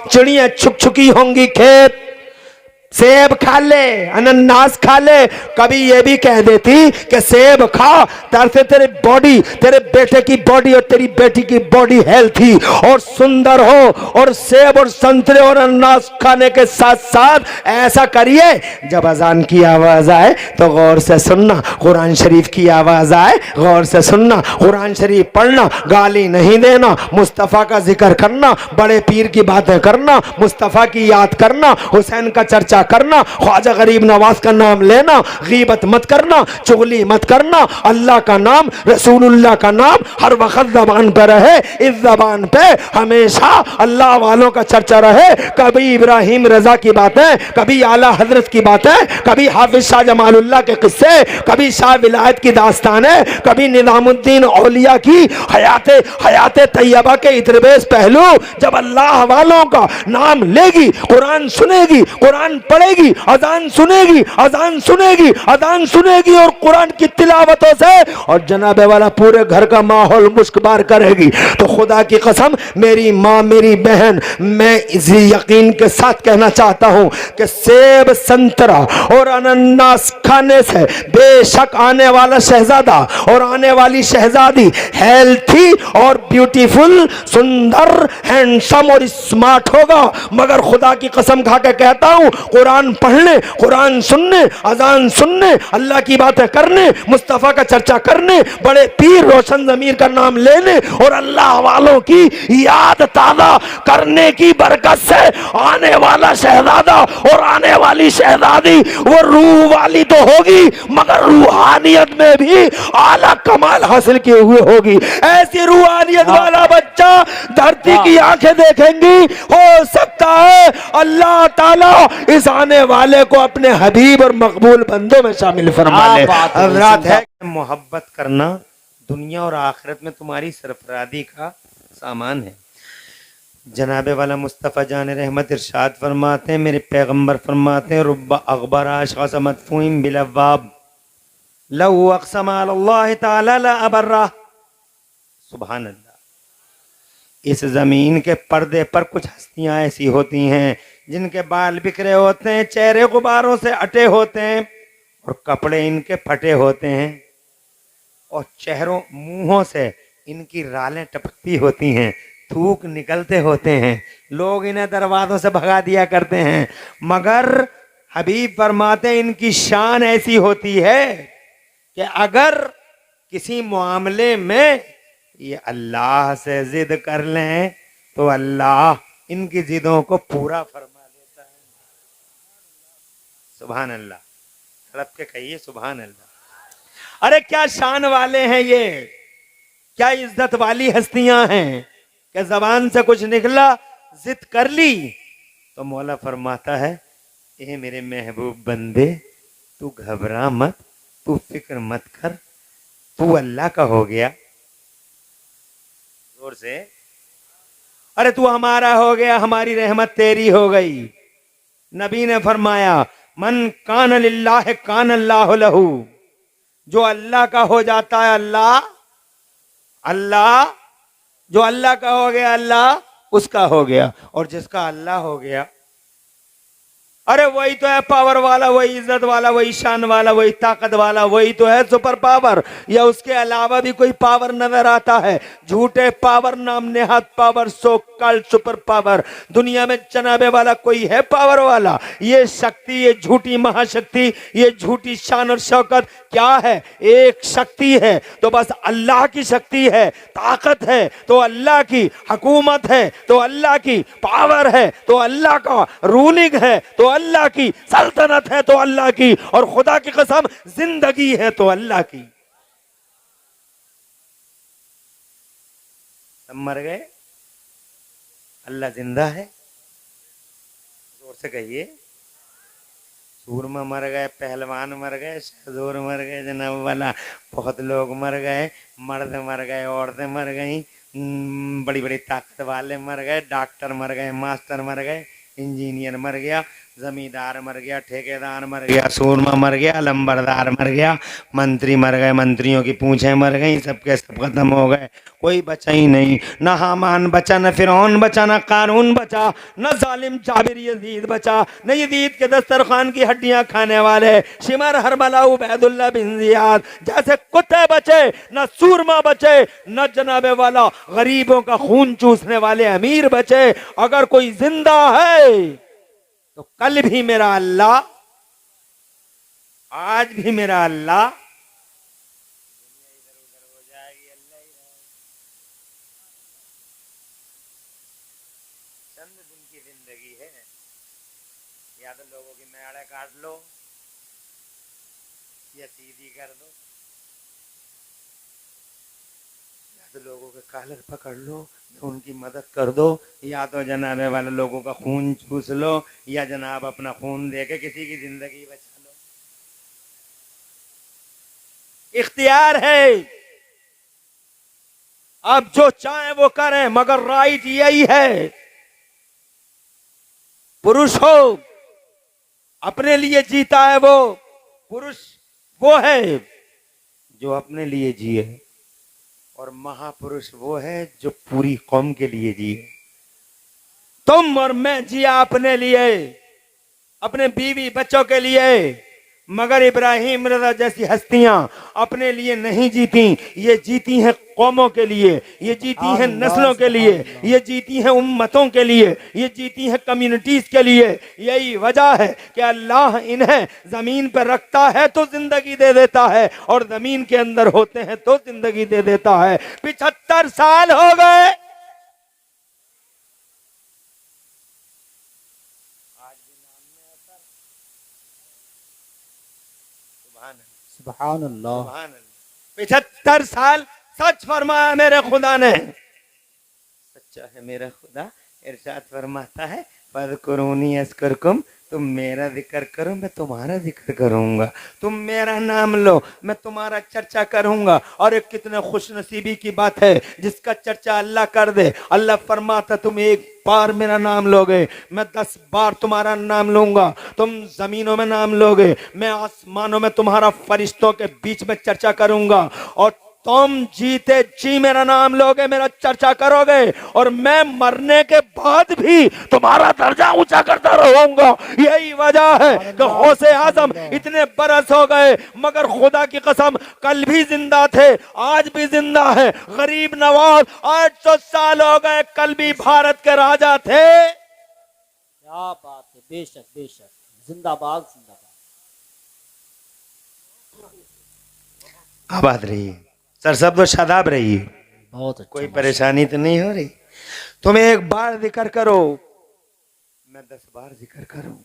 चिड़िया छुक छुकी होंगी खेत, सेब खा ले, अनानास खा ले, कभी ये भी कह देती कि सेब खा, तरसे तेरे बॉडी, तेरे बेटे की बॉडी और तेरी बेटी की बॉडी हेल्थी और सुंदर हो। और सेब और संतरे और अनानास खाने के साथ साथ ऐसा करिए, जब अजान की आवाज आए तो गौर से सुनना, कुरान शरीफ की आवाज आए गौर से सुनना, कुरान शरीफ पढ़ना, गाली नहीं देना, मुस्तफ़ा का जिक्र करना, बड़े पीर की बातें करना, मुस्तफ़ा की याद करना, हुसैन का चर्चा करना, ख्वाजा गरीब नवाज का नाम लेना, गीबत मत करना, चुगली मत करना, अल्लाह का नाम, रसूलुल्लाह का नाम हर वक्त जबान पे रहे। इस जबान पे हमेशा अल्लाह वालों का चर्चा रहे। कभी इब्राहिम रजा की बातें, कभी आला हजरत की बातें, कभी हाफिज शाह जमालुल्लाह के किस्से, कभी शाह विलायत की दास्तानें, कभी निजामुद्दीन औलिया की हयाते हयाते तैयबा के इतरबेज पहलू। जब अल्लाह वालों का नाम लेगी, कुरान सुनेगी, कुरान पढ़ेगी, अजान सुनेगी, अजान सुनेगी, अजान सुनेगी और कुरान की तिलावतों से और जनाबे वाला पूरे घर का माहौल मुस्कबार करेगी, तो खुदा की कसम मेरी माँ, मेरी बहन, मैं इसी यकीन के साथ कहना चाहता हूं कि सेब, संतरा और अनानास खाने से बेशक आने वाला शहजादा और आने वाली शहजादी हेल्थी और ब्यूटीफुल, सुंदर, हैंडसम और स्मार्ट होगा। मगर खुदा की कसम खा के कहता हूं, कुरान पढ़ने, कुरान सुनने, अजान सुनने, अल्लाह की बातें करने, मुस्तफ़ा का चर्चा करने, बड़े पीर रोशन ज़मीर का नाम लेने और अल्लाह वालों की याद ताज़ा करने की बरकत से आने वाला शहजादा और आने वाली शहजादी वो रूह वाली तो होगी, मगर रूहानियत में भी आला कमाल हासिल किए हुए होगी। ऐसी रूहानियत वाला बच्चा धरती की आंखें देखेंगी। हो सकता है अल्लाह ताला इस आने वाले को अपने हबीब और मकबूल बंदों में शामिल फरमा ले। हज़रात है, मोहब्बत करना दुनिया और आखिरत में तुम्हारी सरफरादी का सामान है। जनाबे वाला मुस्तफ़ा जान रहमत इरशाद फरमाते हैं, मेरे पैगंबर फरमाते हैं, रुब्बा अखबर आशक़ बिलवाब लहू अक़सम अलल्लाह ताला ला अबर्रा। सुभान अल्लाह। इस जमीन के पर्दे पर कुछ हस्तियां ऐसी होती हैं जिनके बाल बिखरे होते हैं, चेहरे गुबारों से अटे होते हैं और कपड़े इनके फटे होते हैं और चेहरों मुंहों से इनकी रालें टपकती होती हैं, थूक निकलते होते हैं, लोग इन्हें दरवाजों से भगा दिया करते हैं। मगर हबीब फरमाते हैं, इनकी शान ऐसी होती है कि अगर किसी मामले में ये अल्लाह से जिद कर लें तो अल्लाह इनकी जिदों को पूरा फरमा देता है। सुभान अल्लाह। तड़प के कहिए सुभान अल्लाह। अरे क्या शान वाले हैं ये, क्या इज्जत वाली हस्तियां हैं कि जबान से कुछ निकला, जिद कर ली तो मौला फरमाता है, ए मेरे महबूब बंदे, तू घबरा मत, तू फिक्र मत कर, तू अल्लाह का हो गया। जोर से, अरे तू हमारा हो गया, हमारी रहमत तेरी हो गई। नबी ने फरमाया, मन कान लिल्लाह कान अल्लाह लहू। जो अल्लाह का हो जाता है अल्लाह, अल्लाह जो अल्लाह का हो गया अल्लाह उसका हो गया, और जिसका अल्लाह हो गया, अरे वही तो है पावर वाला, वही इज्जत वाला, वही शान वाला, वही ताकत वाला, वही तो है सुपर पावर। या उसके अलावा भी कोई पावर नजर आता है? झूठे पावर, नाम नेहात power, so called super power. दुनिया में जनाबे वाला कोई है पावर वाला? ये शक्ति, ये झूठी महाशक्ति, ये झूठी शान और शौकत क्या है? एक शक्ति है तो बस अल्लाह की शक्ति है, ताकत है तो अल्लाह की, हुकूमत है तो अल्लाह की, पावर है तो अल्लाह का, रूलिंग है तो अल्लाह की, सल्तनत है तो अल्लाह की, और खुदा की कसम जिंदगी है तो अल्लाह की। सब मर गए, अल्लाह जिंदा है। जोर से कहिए, सूरमा मर गए, पहलवान मर गए, शहजोर मर गए, जनाब वाला बहुत लोग मर गए, मर्द मर गए, औरतें मर गई, बड़ी बड़ी ताकत वाले मर गए, डॉक्टर मर गए, मास्टर मर गए, इंजीनियर मर गया, जमींदार मर गया, ठेकेदार मर गया, सूरमा मर गया, लंबरदार मर गया, मंत्री मर गए, मंत्रियों की पूंछें मर गई, सबके सब खत्म हो गए, कोई बचा ही नहीं। न हामान बचा, न फिरौन बचा, न कारून बचा, न जालिम जाबिर यजीद बचा, न यजीद के दस्तरखान की हड्डियां खाने वाले शिमर हरमला उबैदुल्ला बिन जियाद जैसे कुत्ते बचे, न सूरमा बचे, न जनाबे वाला गरीबों का खून चूसने वाले अमीर बचे। अगर कोई जिंदा है तो कल भी मेरा अल्लाह, आज भी मेरा अल्लाह। दुनिया इधर उधर हो जाएगी, अल्लाह ही रहे। चंद दिन की जिंदगी है, या तो लोगों की मैड़े काट लो या सीधी कर दो, या तो लोगों के कॉलर पकड़ लो, उनकी मदद कर दो, या तो जनाब वाले लोगों का खून चूस लो, या जनाब अपना खून देके किसी की जिंदगी बचा लो। इख्तियार है, अब जो चाहे वो करें, मगर राइट यही है, पुरुष हो अपने लिए जीता है वो पुरुष वो है जो अपने लिए जिए, और महापुरुष वो है जो पूरी कौम के लिए जिए। तुम और मैं जिया अपने लिए, अपने बीवी बच्चों के लिए, मगर इब्राहिम रज़ा जैसी हस्तियां अपने लिए नहीं जीती। ये जीती हैं कौमों के लिए, ये जीती हैं नस्लों के लिए, ये जीती हैं उम्मतों के लिए, ये जीती हैं कम्युनिटीज के लिए। यही वजह है कि अल्लाह इन्हें जमीन पर रखता है तो जिंदगी दे देता है, और जमीन के अंदर होते हैं तो जिंदगी दे देता है। 75 साल हो गए, सुभान अल्लाह। 75 साल सच फरमाया मेरे खुदा ने, सच्चा है मेरा खुदा। इरशाद फरमाता है फज़कुरूनी अस्कुरकुम, तुम मेरा जिक्र करो मैं तुम्हारा जिक्र करूंगा, तुम मेरा नाम लो मैं तुम्हारा चर्चा करूंगा। और एक कितने खुश नसीबी की बात है जिसका चर्चा अल्लाह कर दे। अल्लाह फरमाता तुम एक बार मेरा नाम लोगे मैं 10 बार तुम्हारा नाम लूंगा, तुम जमीनों में नाम लोगे मैं आसमानों में तुम्हारा फरिश्तों के बीच में चर्चा करूंगा, और तुम जीते जी मेरा नाम लोगे, मेरा चर्चा करोगे, और मैं मरने के बाद भी तुम्हारा दर्जा ऊंचा करता रहूंगा। यही वजह है कि गौसे आजम इतने बरस हो गए मगर खुदा की कसम कल भी जिंदा थे, आज भी जिंदा है। गरीब नवाज 800 साल हो गए, कल भी भारत के राजा थे। क्या बात है, बेशक बेशक, जिंदाबाद जिंदाबाद। आबाद रहिए सर, सब तो शादाब रहिए, बहुत अच्छा, कोई परेशानी तो नहीं हो रही। तुम एक बार जिक्र करो मैं 10 बार जिक्र करूं,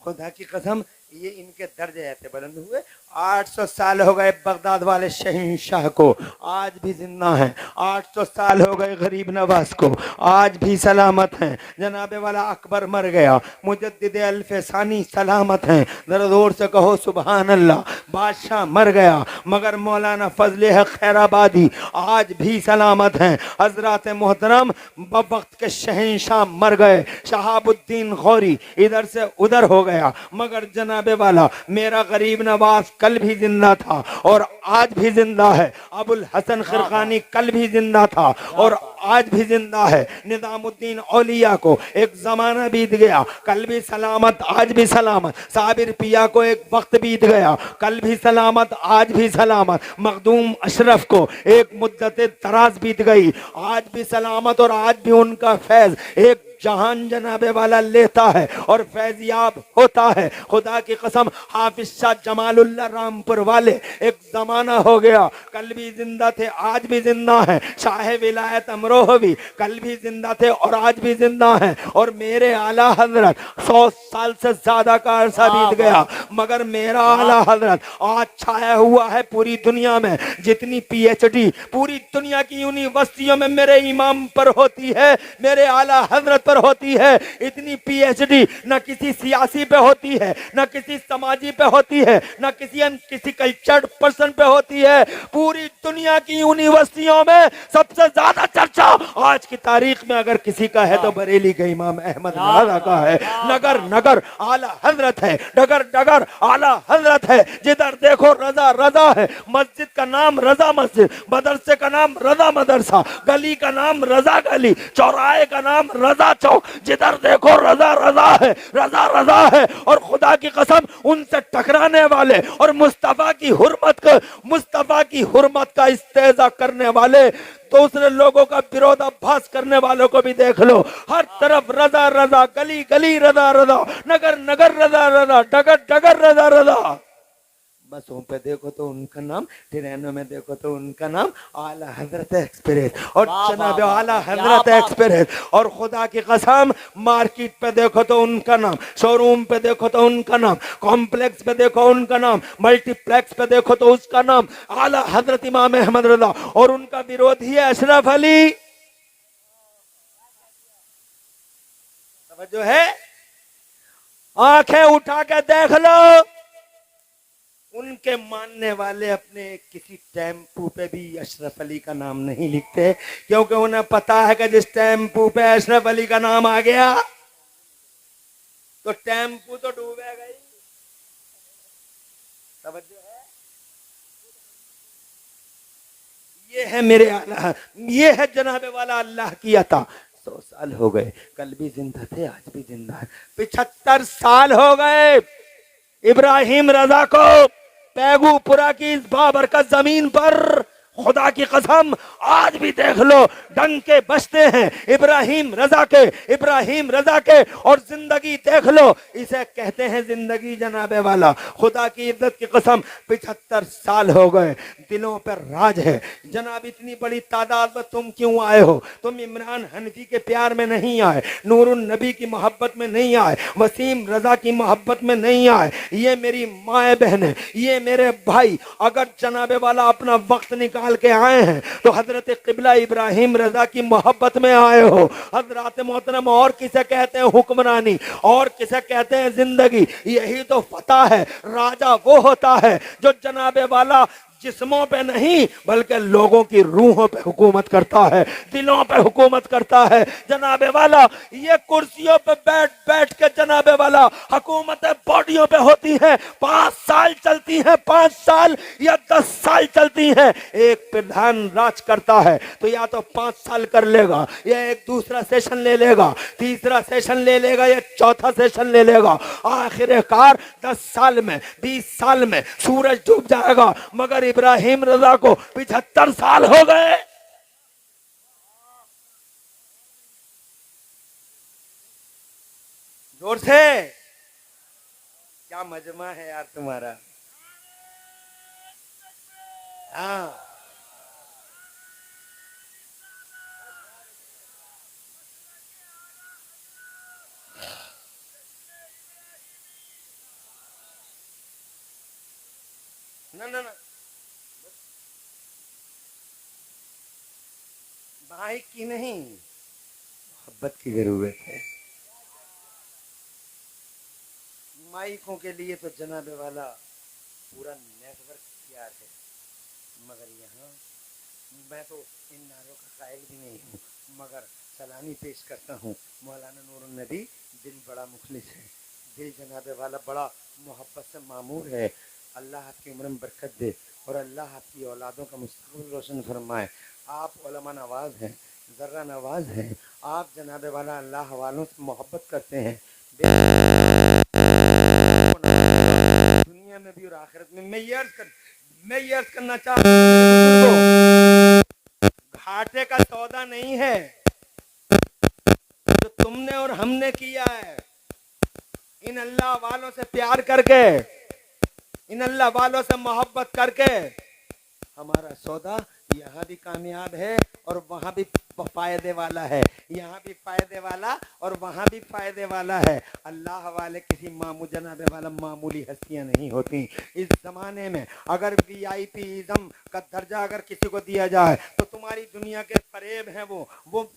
खुदा की कसम ये इनके दर्जे ऐसे बुलंद हुए। 800 साल हो गए बगदाद वाले शहंशाह को, आज भी जिंदा हैं। 800 साल हो गए गरीब नवाज को, आज भी सलामत हैं। जनाबे वाला अकबर मर गया, मुजद्दिद अल्फसानी सलामत हैं, जरा जोर से कहो सुभान अल्लाह। बादशाह मर गया मगर मौलाना फजले है खैराबादी आज भी सलामत हैं। हजरत मोहतरम वक्त के शहंशाह मर गए, शहाबुद्दीन गौरी इधर से उधर हो गया, मगर जनाबे वाला मेरा गरीब नवाज कल भी जिंदा था और आज भी जिंदा है। अबुल हसन खिरकानी कल भी जिंदा था और आज भी जिंदा है। निजामुद्दीन औलिया को एक जमाना बीत गया, कल भी सलामत आज भी सलामत। साबिर पिया को एक वक्त बीत गया, कल भी सलामत आज भी सलामत। मखदूम अशरफ को एक मुद्दत दराज बीत गई, आज भी सलामत और आज भी उनका फैज एक जहान जनाबे वाला लेता है और फैजियाब होता है। खुदा की कसम हाफिज शाह जमालुल्लाह रामपुर वाले एक जमाना हो गया, कल भी जिंदा थे आज भी जिंदा हैं। शाह विलायत अमरोहवी कल भी जिंदा थे और आज भी जिंदा हैं। और मेरे आला हजरत 100 साल से ज्यादा का अरसा बीत गया मगर मेरा आला हजरत आज छाया हुआ है पूरी दुनिया में। जितनी PhD पूरी दुनिया की यूनिवर्सिटियों में मेरे इमाम पर होती है, मेरे आला हजरत पर होती है, इतनी पीएचडी न किसी सियासी पे होती है, न किसी समाजी पे होती है, न किसी कल्चर्ड पर्सन पे होती है। पूरी दुनिया की यूनिवर्सिटियों में सबसे ज्यादा चर्चा आज की तारीख में अगर किसी का है तो बरेली के इमाम अहमद रजा का है। नगर नगर आला हजरत है, डगर डगर आला हजरत है। जिधर देखो रजा रजा है। मस्जिद का नाम रजा मस्जिद, मदरसे का नाम रजा मदरसा, गली का नाम रजा गली, चौराहे का नाम रजा चौक। जिधर देखो रजा रजा है, रजा रजा है। और खुदा की कसम उनसे टकराने वाले और मुस्तफा की हुर्मत का इस्तेजा करने वाले दूसरे लोगों का विरोधाभास करने वालों को भी देख लो। हर तरफ रजा रजा, गली गली रजा रजा, नगर नगर रजा रजा, डगर डगर रजा रजा। बसों पे देखो तो उनका नाम, ट्रेनों में देखो तो उनका नाम आला हजरत एक्सप्रेस और जनाब आला हजरत एक्सप्रेस। और खुदा की कसम मार्केट पे देखो तो उनका नाम, शोरूम पे देखो तो उनका नाम, कॉम्प्लेक्स पे देखो उनका नाम, मल्टीप्लेक्स पे देखो तो उसका नाम आला हजरत इमाम अहमद रजा। और उनका विरोधी है अशरफ अली। समझो है, आंखें उठा के देख लो। उनके मानने वाले अपने किसी टेम्पू पे भी अशरफ अली का नाम नहीं लिखते, क्योंकि उन्हें पता है कि जिस टेम्पू पे अशरफ अली का नाम आ गया तो टेम्पू तो डूबेगा ही। समझो है, ये है मेरे आला, ये है जनाबे वाला अल्लाह की अता। 100 साल हो गए, कल भी जिंदा थे, आज भी जिंदा है। 75 साल हो गए इब्राहिम रजा को पैगुपुरा की इस बाबरकत जमीन पर। खुदा की कसम आज भी देख लो डंके बजते हैं इब्राहिम रजा के। और जिंदगी देख लो, इसे कहते हैं जिंदगी जनाबे वाला। खुदा की इज्जत की कसम 75 साल हो गए, दिलों पर राज है। जनाब इतनी बड़ी तादाद में तुम क्यों आए हो? तुम इमरान हनफी के प्यार में नहीं आए, नूरुन नबी की मोहब्बत में नहीं आए, वसीम रजा की मोहब्बत में नहीं आए। ये मेरी माए बहनें, ये मेरे भाई, अगर जनाबे वाला अपना वक्त निकाल के आए हैं तो हजरत किबला इब्राहिम रजा की मोहब्बत में आए हो। हजरत मोहतरम, और किसे कहते हैं हुक्मरानी, और किसे कहते हैं जिंदगी? यही तो फतह है। राजा वो होता है जो जनाबे वाला जिस्मों पे नहीं बल्कि लोगों की रूहों पे हुकूमत करता है, दिलों पे हुकूमत करता है। जनाबे वाला ये कुर्सियों पे बैठ बैठ के जनाबे वाला हुकूमतें बॉडियों पे होती हैं, 5 साल चलती हैं, 5 साल या 10 साल चलती हैं। एक प्रधान राज करता है तो या तो 5 साल कर लेगा, या एक दूसरा सेशन ले लेगा, तीसरा सेशन ले लेगा, या चौथा सेशन ले लेगा। आखिरकार 10 साल में, 20 साल में सूरज डूब जाएगा। मगर इब्राहिम रजा को 75 साल हो गए। जोर से, क्या मजमा है यार तुम्हारा। हाँ, ना भाई की नहीं, मोहब्बत की जरूरत है। माइकों के लिए तो जनाबे वाला पूरा नेटवर्क तैयार है, मगर यहाँ मैं तो इन नारों का कायल भी नहीं हूँ, मगर सलामी पेश करता हूँ। मौलाना नूरुन नबी दिल बड़ा मुखलिस है, दिल जनाबे वाला बड़ा मोहब्बत से मामूर है। अल्लाह आपकी उम्र में बरकत दे और अल्लाह आपकी औलादों का मुस्तक़बिल रोशन फरमाए। आप उलमा नवाज हैं, ज़र्रा नवाज हैं। आप जनाबे वाला अल्लाह वालों से मोहब्बत करते हैं, दुनिया में भी और आखिरत में। मैं ये अर्ज करना चाहता हूँ, घाटे का सौदा नहीं है जो तुमने और हमने किया है। इन अल्लाह वालों से प्यार करके, इन अल्लाह वालों से मोहब्बत करके हमारा सौदा यहाँ भी कामयाब है और वहाँ भी फायदे वाला है। यहाँ भी फायदे वाला और वहाँ भी फायदे वाला है। अल्लाह वाले किसी जनाबे वाला मामूली हस्तियाँ नहीं होती। इस जमाने में अगर VIP इज़्म का दर्जा अगर किसी को दिया जाए तो तुम्हारी दुनिया के फरेब हैं, वो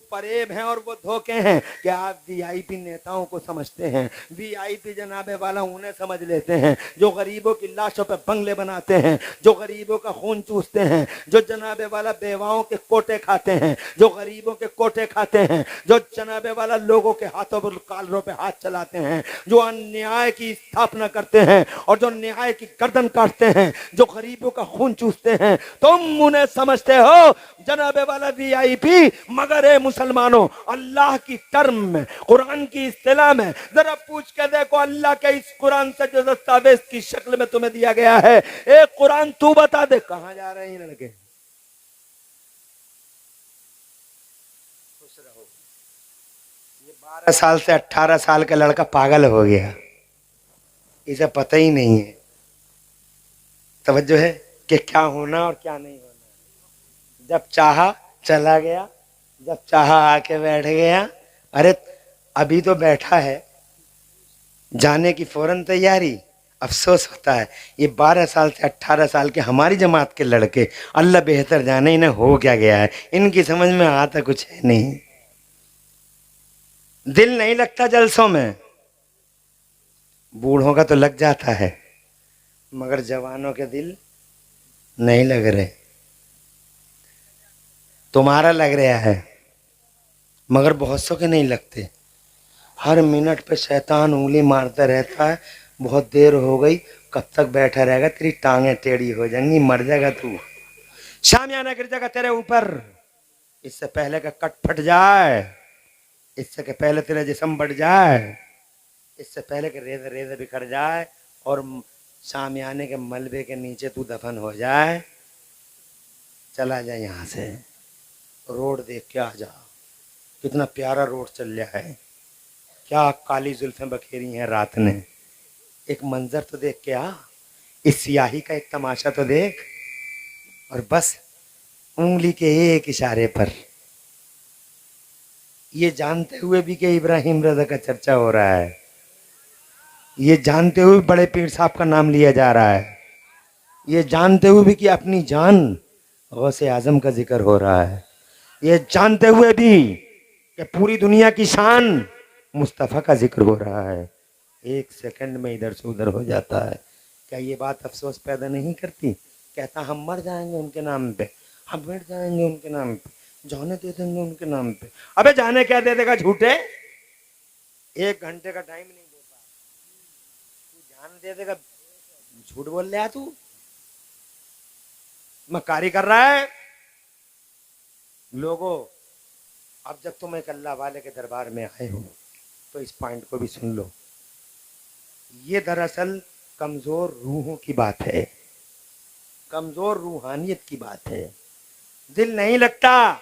फरेब हैं और वो धोखे हैं कि आप वीआईपी नेताओं को समझते हैं। वीआईपी जनाबे वाला उन्हें समझ लेते हैं जो गरीबों की लाशों पे बंगले बनाते हैं, जो गरीबों का खून चूसते हैं, जो जनाबे वाला बेवाओं के कोटे खाते हैं, जो गरीबों के कोटे खाते हैं, जो जनाबे वाला लोगों के हाथों पर कालरों पे हाथ चलाते हैं, जो अन्याय की स्थापना करते हैं और जो न्याय की गर्दन काटते हैं, जो गरीबों का खून चूसते हैं, तुम उन्हें समझते हो जनाबे वाला वीआईपी। मगर ए मुसलमानों, अल्लाह की टर्म में, कुरान की इस्तिलाह में जरा पूछ के देखो, अल्लाह के इस कुरान से जो दस्तावेज की शक्ल में तुम्हें दिया गया है, एक कुरान तू बता दे कहां जा रहे हैं लड़के। खुश रहो। ये 12 साल से 18 साल का लड़का पागल हो गया, इसे पता ही नहीं है, तवज्जो है कि क्या होना और क्या नहीं होना। जब चाहा चला गया, जब चाहा आके बैठ गया। अरे अभी तो बैठा है, जाने की फौरन तैयारी। अफसोस होता है ये 12 साल से 18 साल के हमारी जमात के लड़के, अल्लाह बेहतर जाने इन्हें हो क्या गया है, इनकी समझ में आता कुछ है नहीं। दिल नहीं लगता जलसों में, बूढ़ों का तो लग जाता है मगर जवानों के दिल नहीं लग रहे। तुम्हारा लग रहा है मगर बहुत सौ के नहीं लगते। हर मिनट पे शैतान उंगली मारता रहता है, बहुत देर हो गई, कब तक बैठा रहेगा, तेरी टांगें टेढ़ी हो जाएंगी, मर जाएगा तू, शामियाना गिर जाएगा तेरे ऊपर। इससे पहले का कट फट जाए, इससे के पहले तेरा जिस्म बढ़ जाए, इससे पहले के रेत रेत बिखर जाए और शामियाने के मलबे के नीचे तू दफन हो जाए, चला जाए यहाँ से। रोड देख के आ जा, कितना प्यारा रोड चल रहा है, क्या काली जुल्फें बखेरी हैं रात ने। एक मंजर तो देख के आ, इस सियाही का एक तमाशा तो देख। और बस उंगली के एक इशारे पर, ये जानते हुए भी कि इब्राहिम रजा का चर्चा हो रहा है, ये जानते हुए बड़े पीर साहब का नाम लिया जा रहा है, ये जानते हुए भी कि अपनी जान गौसे आजम का जिक्र हो रहा है, ये जानते हुए भी कि पूरी दुनिया की शान मुस्तफ़ा का जिक्र हो रहा है, एक सेकंड में इधर से उधर हो जाता है। क्या ये बात अफसोस पैदा नहीं करती? कहता हम मर जाएंगे उनके नाम पे, हम मिट जाएंगे उनके नाम पे, जाने दे देंगे उनके नाम पे। अबे जाने क्या दे देगा झूठे, 1 घंटे का टाइम नहीं देता, तू जान दे देगा, झूठ बोल रहा तू, मक्कारी कर रहा है। लोगों, अब जब तुम एक अल्लाह वाले के दरबार में आए हो तो इस पॉइंट को भी सुन लो, ये दरअसल कमजोर रूहों की बात है, कमजोर रूहानियत की बात है। दिल नहीं लगता,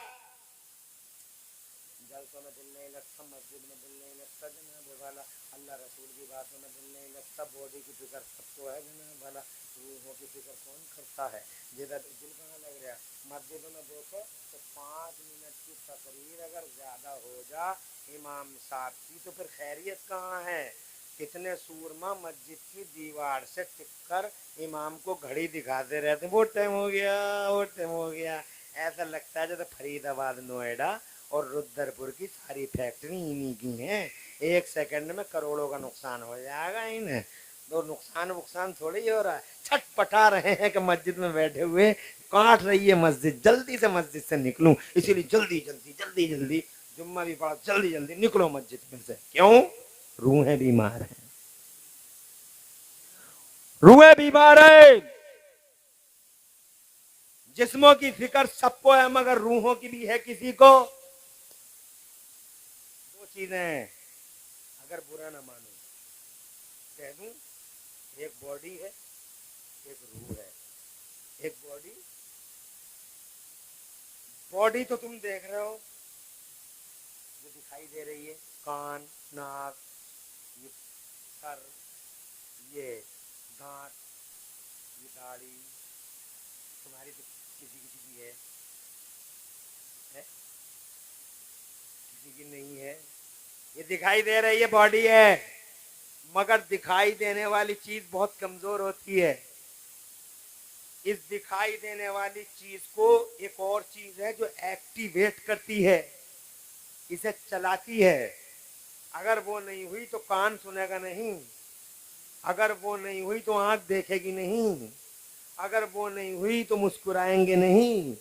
जलसों में दिल नहीं लगता, मस्जिद में दिल नहीं लगता, जनाब वाला अल्लाह रसूल की बातों में दिल नहीं लगता, बॉडी की फिक्र सबको है जनाब वाला, रूहों की फिक्र कौन करता है। जिधर दिल कहाँ लग रहा है, मस्जिदों में देखो तो 5 मिनट की तकरीर अगर ज्यादा हो जा इमाम साहब की तो फिर खैरियत कहाँ है। कितने सूरमा मस्जिद की दीवार से टिककर इमाम को घड़ी दिखाते रहते, वो टाइम हो गया, वो टाइम हो गया। ऐसा लगता है जैसे फरीदाबाद, नोएडा और रुद्रपुर की सारी फैक्ट्री इन्हीं की हैं, 1 सेकंड में करोड़ों का नुकसान हो जाएगा इन्हें। तो नुकसान थोड़ी हो रहा है, छटपटा रहे हैं कि मस्जिद में बैठे हुए काट रही है मस्जिद, जल्दी से मस्जिद से निकलूं, इसीलिए जल्दी जल्दी जल्दी जल्दी जुम्मा भी पड़ा, जल्दी जल्दी निकलो मस्जिद में से। क्यों? रूहें बीमार हैं, रूहें बीमार है। जिस्मों की फिक्र सबको है मगर रूहों की भी है किसी को। 2 चीजें अगर बुरा ना मानो कह दूं, एक बॉडी है, एक रूह है। एक बॉडी तो तुम देख रहे हो जो दिखाई दे रही है, कान, नाक, ये सर, ये दांत, ये दाढ़ी, तुम्हारी तो किसी किसी की है, किसी की नहीं है, ये दिखाई दे रही है बॉडी है। मगर दिखाई देने वाली चीज बहुत कमजोर होती है, इस दिखाई देने वाली चीज को एक और चीज है जो एक्टिवेट करती है, इसे चलाती है। अगर वो नहीं हुई तो कान सुनेगा नहीं, अगर वो नहीं हुई तो आंख देखेगी नहीं, अगर वो नहीं हुई तो मुस्कुराएंगे नहीं,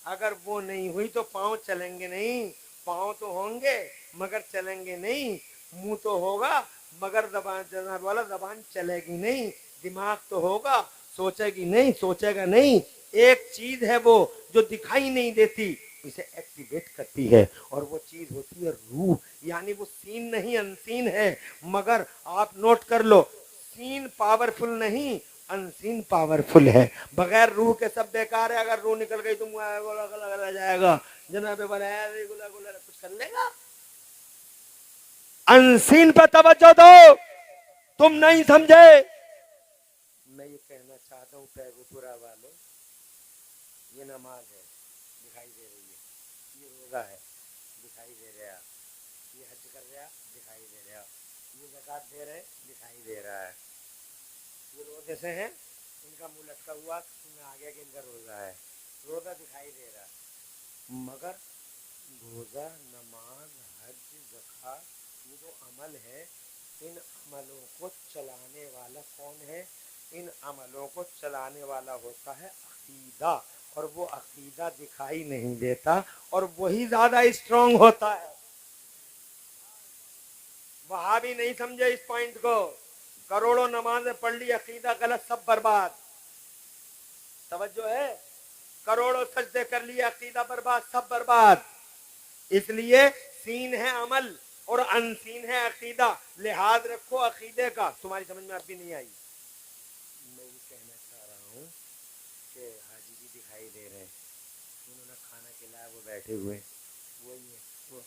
अगर वो नहीं हुई तो पांव चलेंगे नहीं। पांव तो होंगे मगर चलेंगे नहीं, मुंह तो होगा मगर जबान वाला जबान चलेगी नहीं, दिमाग तो होगा सोचेगी नहीं, सोचेगा नहीं। एक चीज है वो जो दिखाई नहीं देती, इसे एक्टिवेट करती है, और वो चीज होती है रूह। यानी वो सीन नहीं, अनसीन है। मगर आप नोट कर लो, सीन पावरफुल नहीं, अनसीन पावरफुल है। बगैर रूह के सब बेकार है। अगर रूह निकल गई तो रह जाएगा, जनाब कुछ कर लेगा। अनसीन पर तवज्जो दो, तुम नहीं समझे। मैं ये कहना चाहता हूँ पैगुपुरा वालों, ये नमाज है दिखाई दे रही है, ये रोजा है दिखाई दे रहा, ये हज कर रहा दिखाई दे रहा, ये ज़कात दे रहे दिखाई दे रहा है, ये रोजे से हैं, इनका मुंह लटका हुआ, सुनने आ गया कि इनका रोजा है, रोजा दिखाई दे रहा। मगर रोजा, नमाज, हज, ज़कात, ये जो अमल है, इन अमलों को चलाने वाला कौन है? इन अमलों को चलाने वाला होता है अकीदा, और वो अकीदा दिखाई नहीं देता, और वही ज्यादा स्ट्रांग होता है। वहां भी नहीं समझे इस पॉइंट को। करोड़ों नमाजें पढ़ ली, अकीदा गलत, सब बर्बाद। तवज्जो है? करोड़ों सजदे कर लिए, अकीदा बर्बाद, सब बर्बाद। इसलिए सीन है अमल और अनसीन है अकीदा। लिहाज रखो अकीदे का। तुम्हारी समझ में अब भी नहीं आई? मैं ये कहना चाह रहा हूँ कि हाजी जी दिखाई दे रहे हैं, उन्होंने खाना खिलाया, वो बैठे हुए, वही है, वो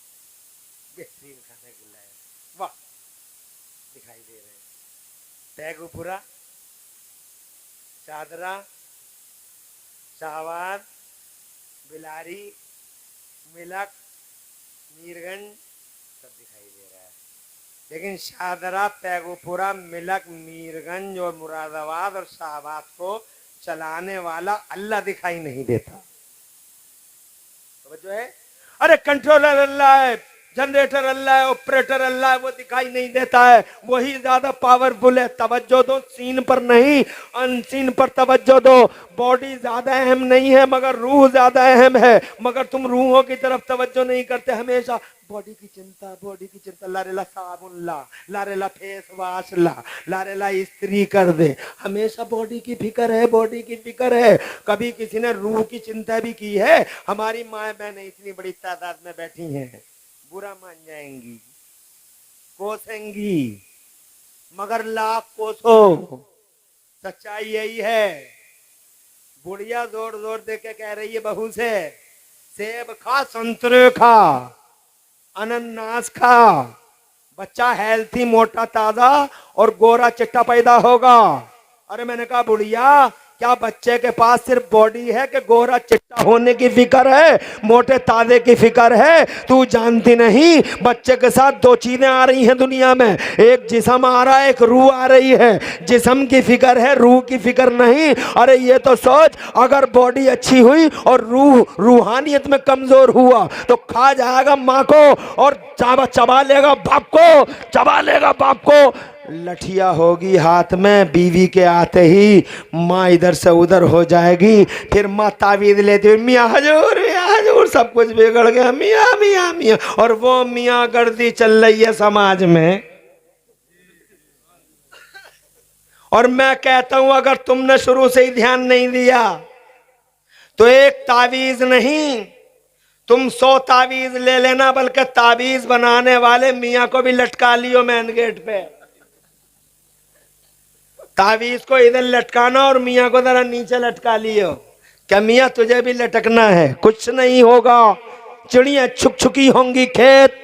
बेहतरीन खाना खिलाया, वाह, दिखाई दे रहे हैं। पैगुपुरा, चादरा, शाहवाद, बिलारी, मिलक, मीरगंज, सब दिखाई दे रहा है। लेकिन शादरा, पैगुपुरा, मिलक, मीरगंज और मुरादाबाद और शाहबाद को चलाने वाला अल्लाह दिखाई नहीं देता। समझो है? अरे कंट्रोलर अल्लाह है, जनरेटर अल्लाह है, ऑपरेटर अल्लाह है, वो दिखाई नहीं देता है, वही ज्यादा पावरफुल है। तवज्जो दो, सीन पर नहीं अनसीन पर तवज्जो दो। बॉडी ज्यादा अहम नहीं है मगर रूह ज्यादा अहम है। मगर तुम रूहों की तरफ तवज्जो नहीं करते, हमेशा बॉडी की चिंता, बॉडी की चिंता। लारेला साबुन ला, लारेला फेस वॉश ला, लारेला इस्त्री कर दे। हमेशा बॉडी की फिक्र है, बॉडी की फिक्र है। कभी किसी ने रूह की चिंता भी की है? हमारी माए बहनें इतनी बड़ी तादाद में बैठी हैं, बुरा मान जाएंगी, कोसेंगी, मगर लाख कोसो, सच्चाई यही है। बुढ़िया जोर जोर दे के कह रही है बहू से, सेब खा, संतरे खा, अनानास खा, बच्चा हेल्थी, मोटा, ताजा और गोरा चिट्टा पैदा होगा। अरे मैंने कहा बुढ़िया, क्या बच्चे के पास सिर्फ बॉडी है कि गोरा चिट्टा होने की फिक्र है, मोटे ताजे की फिक्र है? तू जानती नहीं बच्चे के साथ दो चीजें आ रही हैं दुनिया में, एक जिस्म आ रहा है, एक रूह आ रही है। जिस्म की फिक्र है, रूह की फिक्र नहीं। अरे ये तो सोच, अगर बॉडी अच्छी हुई और रूह रूहानियत में कमजोर हुआ तो खा जाएगा माँ को और चबा लेगा बाप को, चबा लेगा बाप को। लठिया होगी हाथ में, बीवी के आते ही माँ इधर से उधर हो जाएगी। फिर माँ तावीज़ लेती हुई, मियाँ हजूर सब कुछ बिगड़ गया, मियाँ मियाँ मियाँ। और वो मियाँ गर्दी चल रही है समाज में। और मैं कहता हूं अगर तुमने शुरू से ही ध्यान नहीं दिया तो एक तावीज़ नहीं, तुम 100 तावीज़ ले लेना, बल्कि तावीज़ बनाने वाले मियाँ को भी लटका लियो मेन गेट पे। तावीज को इधर लटकाना और मियाँ को जरा नीचे लटका लियो। क्या मियाँ तुझे भी लटकना है? कुछ नहीं होगा। चिड़ियां छुक छुकी होंगी खेत,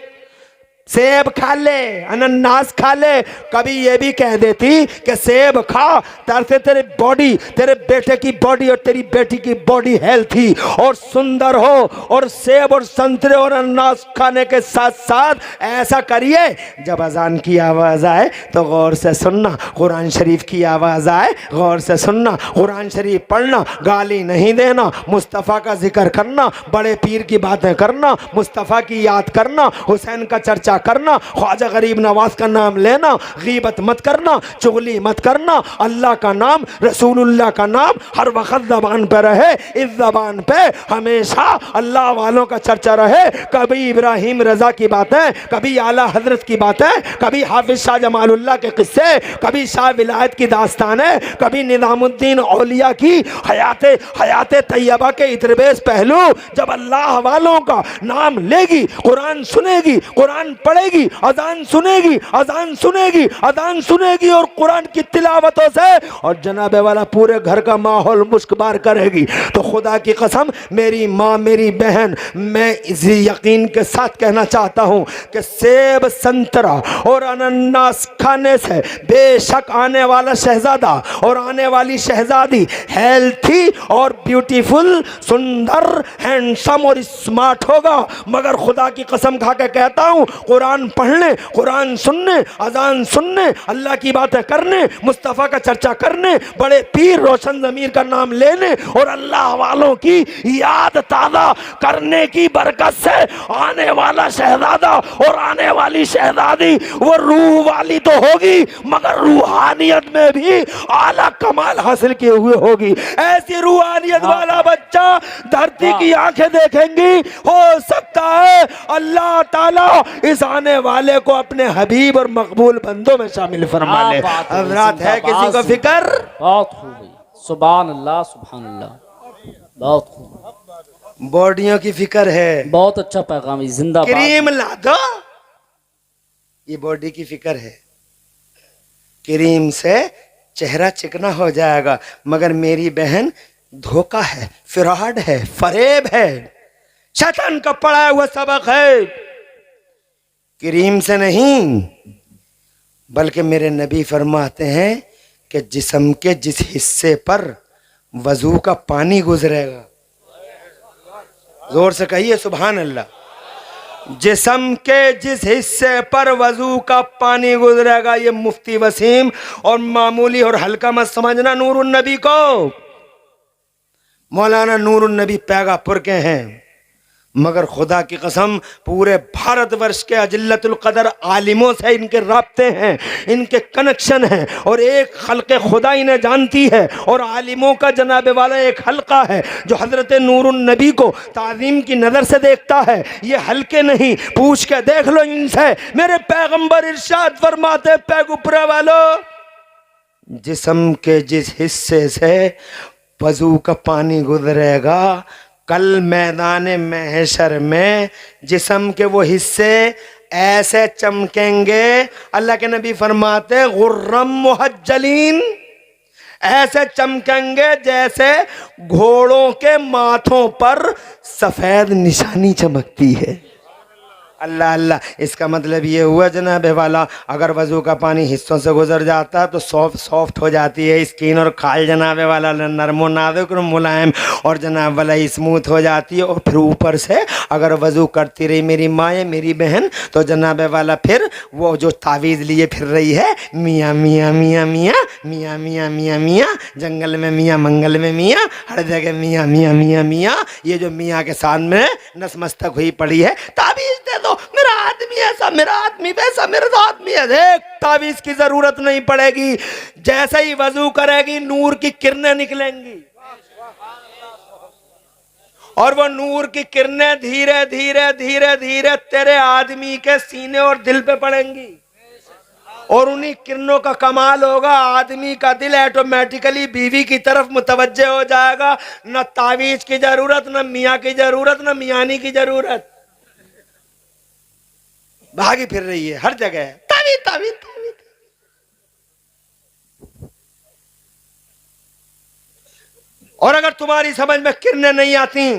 सेब खा ले, अनानास खा ले, कभी ये भी कह देती कि सेब खा, तरसे तेरी बॉडी, तेरे बेटे की बॉडी और तेरी बेटी की बॉडी हेल्थी और सुंदर हो। और सेब और संतरे और अनानास खाने के साथ साथ ऐसा करिए, जब अजान की आवाज़ आए तो गौर से सुनना, कुरान शरीफ की आवाज़ आए गौर से सुनना, कुरान शरीफ पढ़ना, गाली नहीं देना, मुस्तफ़ा का जिक्र करना, बड़े पीर की बातें करना, मुस्तफ़ा की याद करना, हुसैन का चर्चा करना, ख्वाजा गरीब नवाज का नाम लेना, गीबत मत करना, चुगली मत करना, अल्लाह का नाम, रसूलुल्लाह का नाम हर वक्त ज़बान पे रहे। इस ज़बान पे हमेशा अल्लाह वालों का चर्चा रहे। कभी इब्राहिम रजा की बातें, कभी आला हजरत की बातें, कभी हाफिज शाह जमालुल्लाह के किस्से, कभी शाह विलायत की दास्तानें, कभी निज़ामुद्दीन औलिया की हयाते तैयबा के इतरबेस पहलू। जब अल्लाह वालों का नाम लेगी, कुरान सुनेगी, कुरान पढ़ेगी, अजान सुनेगी, अजान सुनेगी, अजान सुनेगी और कुरान की तिलावतों से और जनाबे वाला पूरे घर का माहौल मुस्कबार करेगी, तो खुदा की कसम मेरी माँ, मेरी बहन, मैं इसी यकीन के साथ कहना चाहता हूँ कि सेब, संतरा और अनानास खाने से बेशक आने वाला शहजादा और आने वाली शहजादी हेल्थी और ब्यूटीफुल, सुंदर, हैंडसम और स्मार्ट होगा। मगर खुदा की कसम खा के कहता हूँ, कुरान पढ़ने, कुरान सुनने, अजान सुनने, अल्लाह की बातें करने, मुस्तफ़ा का चर्चा करने, बड़े पीर रोशन ज़मीर का नाम लेने और अल्लाह वालों की याद ताज़ा करने की बरकत से आने वाला शहजादा और आने वाली शहजादी वो रूह वाली तो होगी, मगर रूहानियत में भी आला कमाल हासिल किए हुए होगी। ऐसी रूहानियत वाला बच्चा धरती की आंखें देखेंगी। हो सकता है अल्लाह ताला इस आने वाले को अपने हबीब और मकबूल बंदों में शामिल फरमा ले। हजरात, है किसी को फिक्र? बहुत खूब, सुभान अल्लाह, सुभान अल्लाह, बहुत खूब, बॉडियों की फिक्र है। बहुत अच्छा पैगाम है, जिंदाबाद। क्रीम ला दो, ये बॉडी की फिक्र है। क्रीम से चेहरा चिकना हो जाएगा, मगर मेरी बहन धोखा है, फ्रॉड है, फरेब है, शैतान का पढ़ाया हुआ सबक है। क्रीम से नहीं, बल्कि मेरे नबी फरमाते हैं कि जिस्म के जिस हिस्से पर वजू का पानी गुजरेगा, जोर से कहिए सुभान अल्लाह, जिस्म के जिस हिस्से पर वजू का पानी गुजरेगा, ये मुफ्ती वसीम और मामूली और हल्का मत समझना नूरुन नबी को। मौलाना नूरुन नबी पैगापुर के हैं, मगर खुदा की कसम पूरे भारतवर्ष के अजिल्लतुल कदर आलिमों से इनके राब्ते हैं, इनके कनेक्शन हैं और एक खल्क़े खुदा इन्हें जानती है। और आलिमों का जनाबे वाला एक हल्का है जो हज़रत नूरुन नबी को ताज़ीम की नज़र से देखता है। ये हल्के नहीं, पूछ के देख लो इनसे। मेरे पैगंबर इरशाद फरमाते, पैगुपरा वालों, जिस्म के जिस हिस्से से वज़ू का पानी गुजरेगा, कल मैदान महशर में जिस्म के वो हिस्से ऐसे चमकेंगे, अल्लाह के नबी फरमाते गुर्रम मुहज्जलीन, ऐसे चमकेंगे जैसे घोड़ों के माथों पर सफेद निशानी चमकती है। अल्लाह अल्लाह, इसका मतलब ये हुआ जनाबे वाला, अगर वजू का पानी हिस्सों से गुजर जाता है तो सॉफ्ट हो जाती है स्किन और खाल जनाबे वाला नरमो नाजुक और मुलायम और जनाब वाला स्मूथ हो जाती है। और फिर ऊपर से अगर वजू करती रही मेरी माँ या मेरी बहन, तो जनाबे वाला फिर वो जो तावीज़ लिए फिर रही है, मियाँ मियाँ मियाँ मियाँ मियाँ मियाँ मियाँ मियाँ, जंगल में मियाँ, मंगल में मियाँ, हर जगह मियाँ मियाँ मियाँ मियाँ, ये जो मियाँ के सामने नसमस्तक हुई पड़ी है, तावीज़ दे दो, मेरा आदमी ऐसा, मेरा आदमी वैसा, मेरा आदमी है। देख, तावीज़ की जरूरत नहीं पड़ेगी, जैसे ही वजू करेगी नूर की किरणें निकलेंगी और वो नूर की किरणें धीरे धीरे धीरे धीरे तेरे आदमी के सीने और दिल पे पड़ेंगी और उन्हीं किरणों का कमाल होगा, आदमी का दिल ऑटोमेटिकली बीवी की तरफ मुतवज्जे हो जाएगा। न तावीज़ की जरूरत, न मियाँ की जरूरत, न मियानी की जरूरत। भागी फिर रही है हर जगह, तावीज़ तावीज़ तावीज़। और अगर तुम्हारी समझ में किरणें नहीं आती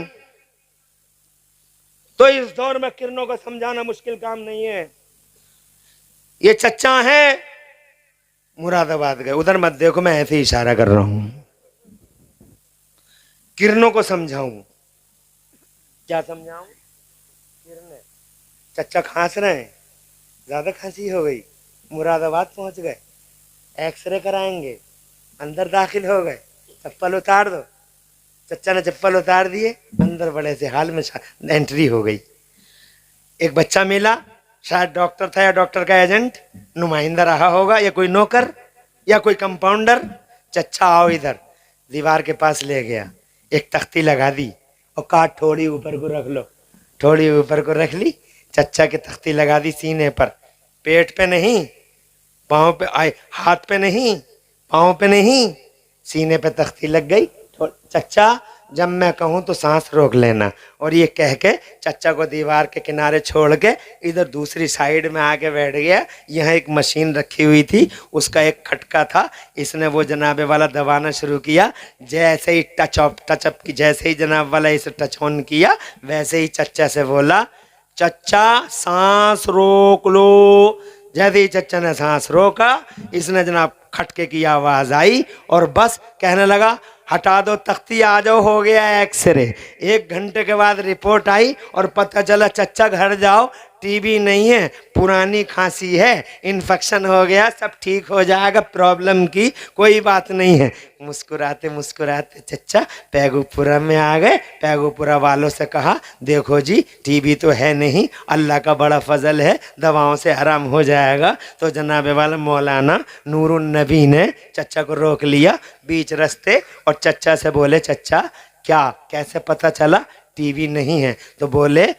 तो इस दौर में किरणों को समझाना मुश्किल काम नहीं है। ये चच्चा है मुरादाबाद गए, उधर मत देखो, मैं ऐसे ही इशारा कर रहा हूं, किरणों को समझाऊं। क्या समझाऊं? किरणें। चच्चा खांस रहे हैं, ज्यादा खांसी हो गई, मुरादाबाद पहुंच गए, एक्सरे कराएंगे, अंदर दाखिल हो गए, चप्पल उतार दो। चच्चा ने चप्पल उतार दिए, अंदर बड़े से हाल में एंट्री हो गई। एक बच्चा मिला, शायद डॉक्टर था या डॉक्टर का एजेंट, नुमाइंदा रहा होगा, या कोई नौकर या कोई कंपाउंडर। चच्चा आओ इधर, दीवार के पास ले गया, एक तख्ती लगा दी और कहा थोड़ी ऊपर को रख लो। थोड़ी ऊपर को रख ली, चच्चा की तख्ती लगा दी सीने पर, पेट पे नहीं, पाँव पे आए, हाथ पे नहीं, पाँव पे नहीं, सीने पे तख्ती लग गई। चच्चा जब मैं कहूँ तो सांस रोक लेना। और ये कह के चच्चा को दीवार के किनारे छोड़ के इधर दूसरी साइड में आके बैठ गया। यहाँ एक मशीन रखी हुई थी, उसका एक खटका था, इसने वो जनाबे वाला दबाना शुरू किया। जैसे ही टचअप की, जैसे ही जनाब वाला इसे टच ऑन किया, वैसे ही चच्चा से बोला, चच्चा सांस रोक लो। जैसे ही चच्चा ने सांस रोका, इसने जनाब खटके की आवाज आई और बस कहने लगा, हटा दो तख्ती, आ जाओ, हो गया एक्सरे। 1 घंटे के बाद रिपोर्ट आई और पता चला चच्चा घर जाओ, टीबी नहीं है, पुरानी खांसी है, इन्फेक्शन हो गया, सब ठीक हो जाएगा, प्रॉब्लम की कोई बात नहीं है। मुस्कुराते मुस्कुराते चच्चा पैगुपुरा में आ गए। पैगुपुरा वालों से कहा, देखो जी टीबी तो है नहीं, अल्लाह का बड़ा फजल है, दवाओं से आराम हो जाएगा। तो जनाबे वाला मौलाना नूरुन नबी ने चच्चा को रोक लिया बीच रास्ते और चच्चा से बोले, चच्चा क्या, कैसे पता चला टीबी नहीं है? तो बोले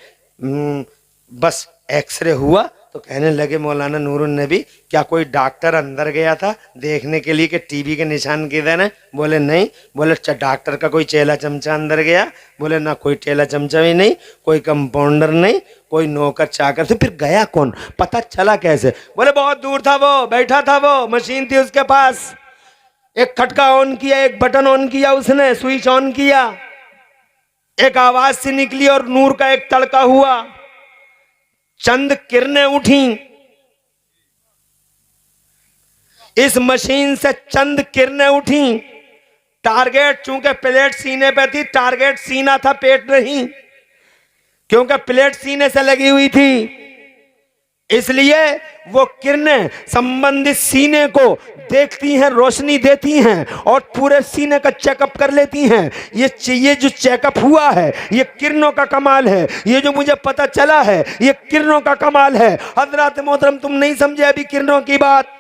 बस एक्सरे हुआ। तो कहने लगे मौलाना नूरुन नबी, क्या कोई डॉक्टर अंदर गया था देखने के लिए कि टीबी के निशान किधर हैं? बोले नहीं। बोले डॉक्टर का कोई चेला चमचा अंदर गया? बोले ना, कोई चेला चमचा भी नहीं, कोई कंपाउंडर नहीं, कोई नौकर चाकर। तो फिर गया कौन, पता चला कैसे? बोले बहुत दूर था वो, बैठा था वो, मशीन थी उसके पास, एक खटका ऑन किया, एक बटन ऑन किया, उसने स्विच ऑन किया, एक आवाज सी निकली और नूर का एक तड़का हुआ, चंद किरणें उठी, इस मशीन से चंद किरणें उठी। टारगेट चूंकि प्लेट सीने पे थी, टारगेट सीना था, पेट नहीं, क्योंकि प्लेट सीने से लगी हुई थी, इसलिए वो किरणें संबंधित सीने को देखती हैं, रोशनी देती हैं और पूरे सीने का चेकअप कर लेती हैं। ये जो चेकअप हुआ है, ये किरणों का कमाल है। ये जो मुझे पता चला है, ये किरणों का कमाल है। हजरत मोहतरम, तुम नहीं समझे अभी किरणों की बात।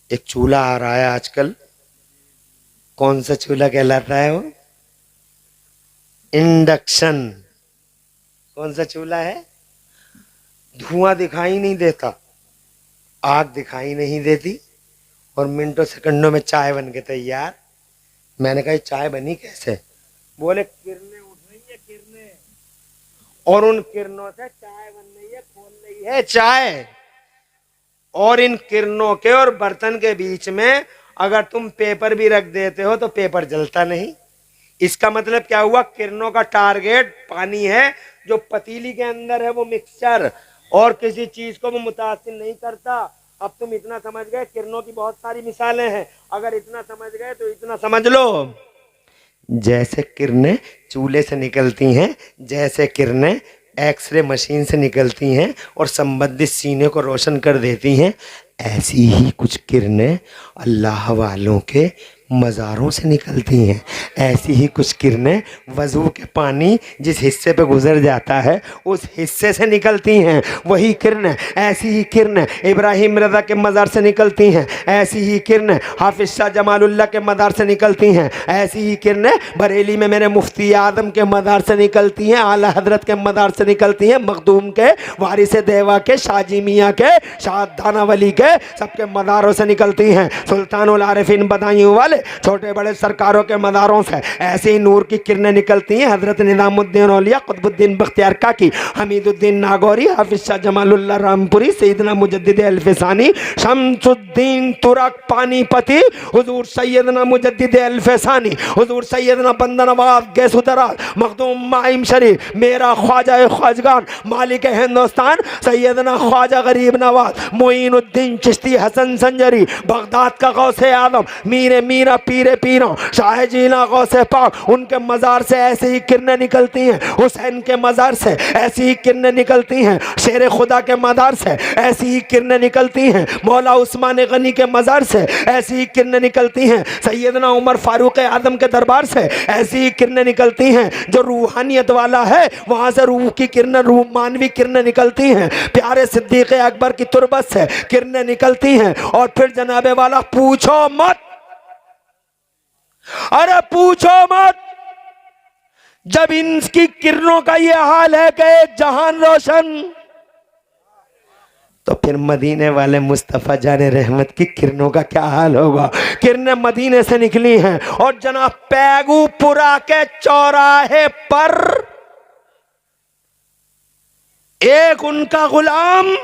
एक चूल्हा आ रहा है आजकल, कौन सा चूल्हा कहलाता है वो? इंडक्शन। कौन सा चूल्हा है? धुआं दिखाई नहीं देता, आग दिखाई नहीं देती और मिनटों सेकंडों में चाय बन के तैयार। मैंने कहा चाय बनी कैसे? बोले किरणें उठ रही है, किरणें, और उन किरणों से चाय बन रही है, खोल रही है चाय। और इन किरणों के और बर्तन के बीच में अगर तुम पेपर भी रख देते हो तो पेपर जलता नहीं। इसका मतलब क्या हुआ? किरणों का टारगेट पानी है, जो पतीली के अंदर है वो मिक्सचर, और किसी चीज को वो मुतासिर नहीं करता। अब तुम इतना समझ गए, किरणों की बहुत सारी मिसालें हैं, अगर इतना समझ गए तो इतना समझ लो। जैसे किरणें चूल्हे से निकलती हैं, जैसे किरणें एक्सरे मशीन से निकलती हैं और संबंधित सीने को रोशन कर देती हैं, ऐसी ही कुछ किरणें अल्लाह वालों के मज़ारों से निकलती हैं। ऐसी ही कुछ किरणें वज़ू के पानी जिस हिस्से पे गुजर जाता है उस हिस्से से निकलती हैं। वही किरणें, ऐसी ही किरणें इब्राहिम रज़ा के मज़ार से निकलती हैं। ऐसी ही किरणें हाफिज़ शाह जमालुल्लाह के मज़ार से निकलती हैं। ऐसी ही किरणें बरेली में मेरे मुफ्ती आज़म के मज़ार से निकलती हैं, आला हज़रत के मज़ार से निकलती हैं, मखदूम के, वारिस देवा के, शाजी मियाँ के, शाह दाना वली के, सबके मज़ारों से निकलती हैं। सुल्तानुल आरिफीन बदायूं वाले निकले छोटे बड़े सरकारों के मदारों से ऐसे ही नूर की किरणें निकलती हैं। हजरत निजामुद्दीन औलिया, कुतुबुद्दीन बख्तियार काकी, हमीदुद्दीन नागौरी, हाफिज शाह जमालुल्लाह रामपुरी, सैयदना मुजद्दिद अल्फसानी, शम्सुद्दीन तुरक पानीपति, हुजूर सैयदना मुजद्दिद अल्फसानी, हुजूर सैयदना बंदा नवाज गैसुदराज, मखदूम माइम शरीफ, मेरा ख्वाजा ख्वाजगान, मालिक हिंदुस्तान सैयदना ख्वाजा गरीब नवाज, मोइनुद्दीन चिश्ती हसन संजरी, बगदाद का गौसे आदम, मीरे मीरा पीरे पीरों, शाह जीना गौसे पाक, उनके मज़ार से ऐसे ही किरणें निकलती हैं। हुसैन के मज़ार से ऐसी ही किरणें निकलती हैं। शेर खुदा के मज़ार से ऐसी ही किरणें निकलती हैं। मौला उस्मान गनी के मज़ार से ऐसी ही किरणें निकलती हैं। सैयदना उमर फारूक आदम के दरबार से ऐसी ही किरणें निकलती हैं। जो रूहानियत वाला है वहाँ से रूह की किरणें, रूह मानवी किरणें निकलती हैं। प्यारे सिद्दीक़ अकबर की तुरबत से किरणें निकलती हैं। और फिर जनाबे वाला पूछो मत, अरे पूछो मत, जब इनकी किरणों का ये हाल है कि एक जहान रोशन, तो फिर मदीने वाले मुस्तफ़ा जाने रहमत की किरणों का क्या हाल होगा। किरणें मदीने से निकली हैं और जनाब पैगुपुरा के चौराहे पर एक उनका गुलाम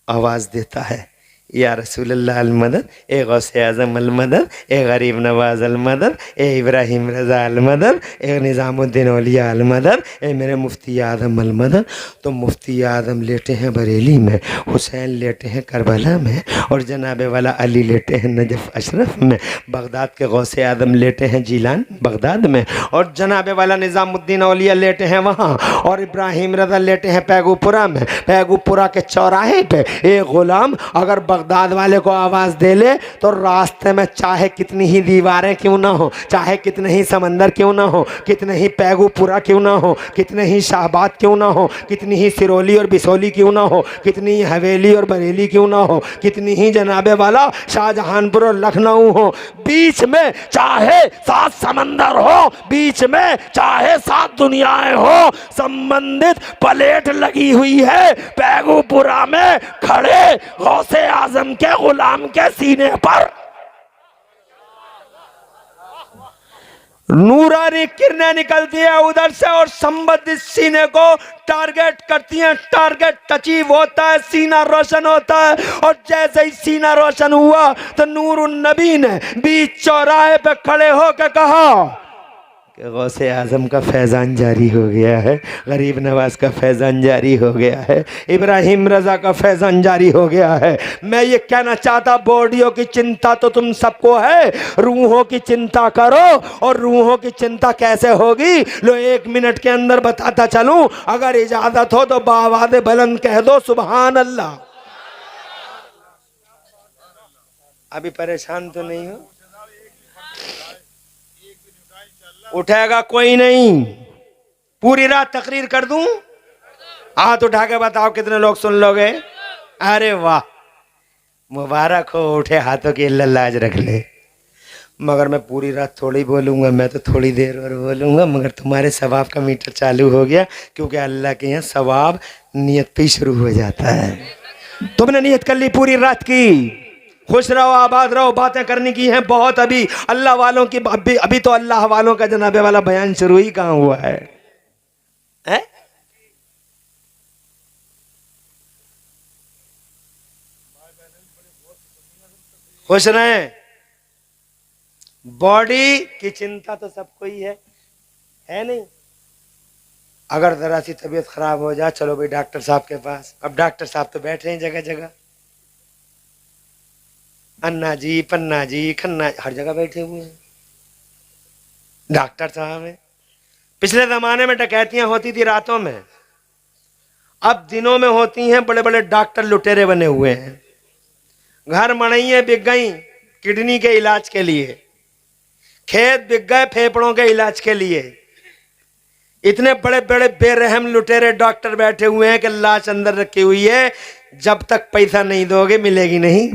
आवाज देता है, या रसूलल्लाह अल मदद, ए गौसे आज़म अल मदद, ए गरीब नवाज अल मदद, ए इब्राहिम रज़ा अल मदद, ए निज़ामुद्दीन औलिया अल मदद, ए मेरे मुफ्ती आज़म अल मदद। तो मुफ्ती आज़म लेटे हैं बरेली में, हुसैन लेटे हैं करबला में, और जनाबे वाला अली लेटे हैं नजफ़ अशरफ में, बगदाद के गौसे आज़म लेटे हैं जीलान बगदाद में, और जनाबे वाला निज़ामुद्दीन औलिया लेटे हैं वहाँ, और इब्राहिम रज़ा लेटे हैं पैगुपुरा में। पैगुपुरा के चौराहे पे एक ग़ुलाम अगर बगदाद वाले को आवाज़ दे ले तो रास्ते में चाहे कितनी ही दीवारें क्यों ना हो, चाहे कितने ही समंदर क्यों ना हो, कितने ही पैगुपुरा क्यों ना हो, कितने ही शाहबाद क्यों ना हो, कितनी ही सिरोली और बिसोली क्यों ना हो, कितनी ही हवेली और बरेली क्यों ना हो, कितनी ही जनाबे वाला शाहजहानपुर और लखनऊ हो, बीच में चाहे 7 समंदर हो, बीच में चाहे 7 दुनियाएं हो, संबंधित प्लेट लगी हुई है पैगुपुरा में खड़े गौसे आजम के गुलाम के सीने पर नूरानी किरणें निकलती है उधर से और संबंधित सीने को टारगेट करती हैं। टारगेट अचीव होता है, सीना रोशन होता है, और जैसे ही सीना रोशन हुआ तो नूरुन नबी ने बीच चौराहे पे खड़े होकर कहा कि गौसे आज़म का फैज़ान जारी हो गया है, गरीब नवाज का फैज़ान जारी हो गया है, इब्राहिम रज़ा का फैज़ान जारी हो गया है। मैं ये कहना चाहता, बॉडियों की चिंता तो तुम सबको है, रूहों की चिंता करो। और रूहों की चिंता कैसे होगी, लो 1 मिनट के अंदर बताता चलूं, अगर इजाज़त हो तो बावाज़ बुलंद कह दो सुभान अल्लाह। अभी परेशान तो नहीं हो? उठेगा कोई नहीं, पूरी रात तकरीर कर दूं? हाथ उठा के बताओ कितने लोग सुन लोगे? अरे वाह, मुबारक हो, उठे हाथों की अल्लाह लाज रख ले। मगर मैं पूरी रात थोड़ी बोलूँगा, मैं तो थोड़ी देर और बोलूँगा, मगर तुम्हारे सवाब का मीटर चालू हो गया, क्योंकि अल्लाह के यहाँ सवाब नियत पे शुरू हो जाता है। तुमने नियत कर ली पूरी रात की, खुश रहो, आबाद रहो, बातें करने की हैं बहुत। अभी अल्लाह वालों की अभी तो अल्लाह वालों का जनाबे वाला बयान शुरू ही कहाँ हुआ है? खुश रहें। बॉडी की चिंता तो सबको ही है नहीं? अगर जरा सी तबीयत खराब हो जाए, चलो भाई डॉक्टर साहब के पास। अब डॉक्टर साहब तो बैठ रहे हैं जगह जगह, अन्ना जी, पन्ना जी, खन्ना, हर जगह बैठे हुए हैं डॉक्टर साहब हैं। पिछले जमाने में डकैतियां होती थी रातों में, अब दिनों में होती हैं। बड़े बड़े डॉक्टर लुटेरे बने हुए हैं। घर मड़ैयाँ बिक गई किडनी के इलाज के लिए, खेत बिक गए फेफड़ों के इलाज के लिए। इतने बड़े बड़े बेरहम लुटेरे डॉक्टर बैठे हुए हैं कि लाश अंदर रखी हुई है, जब तक पैसा नहीं दोगे मिलेगी नहीं।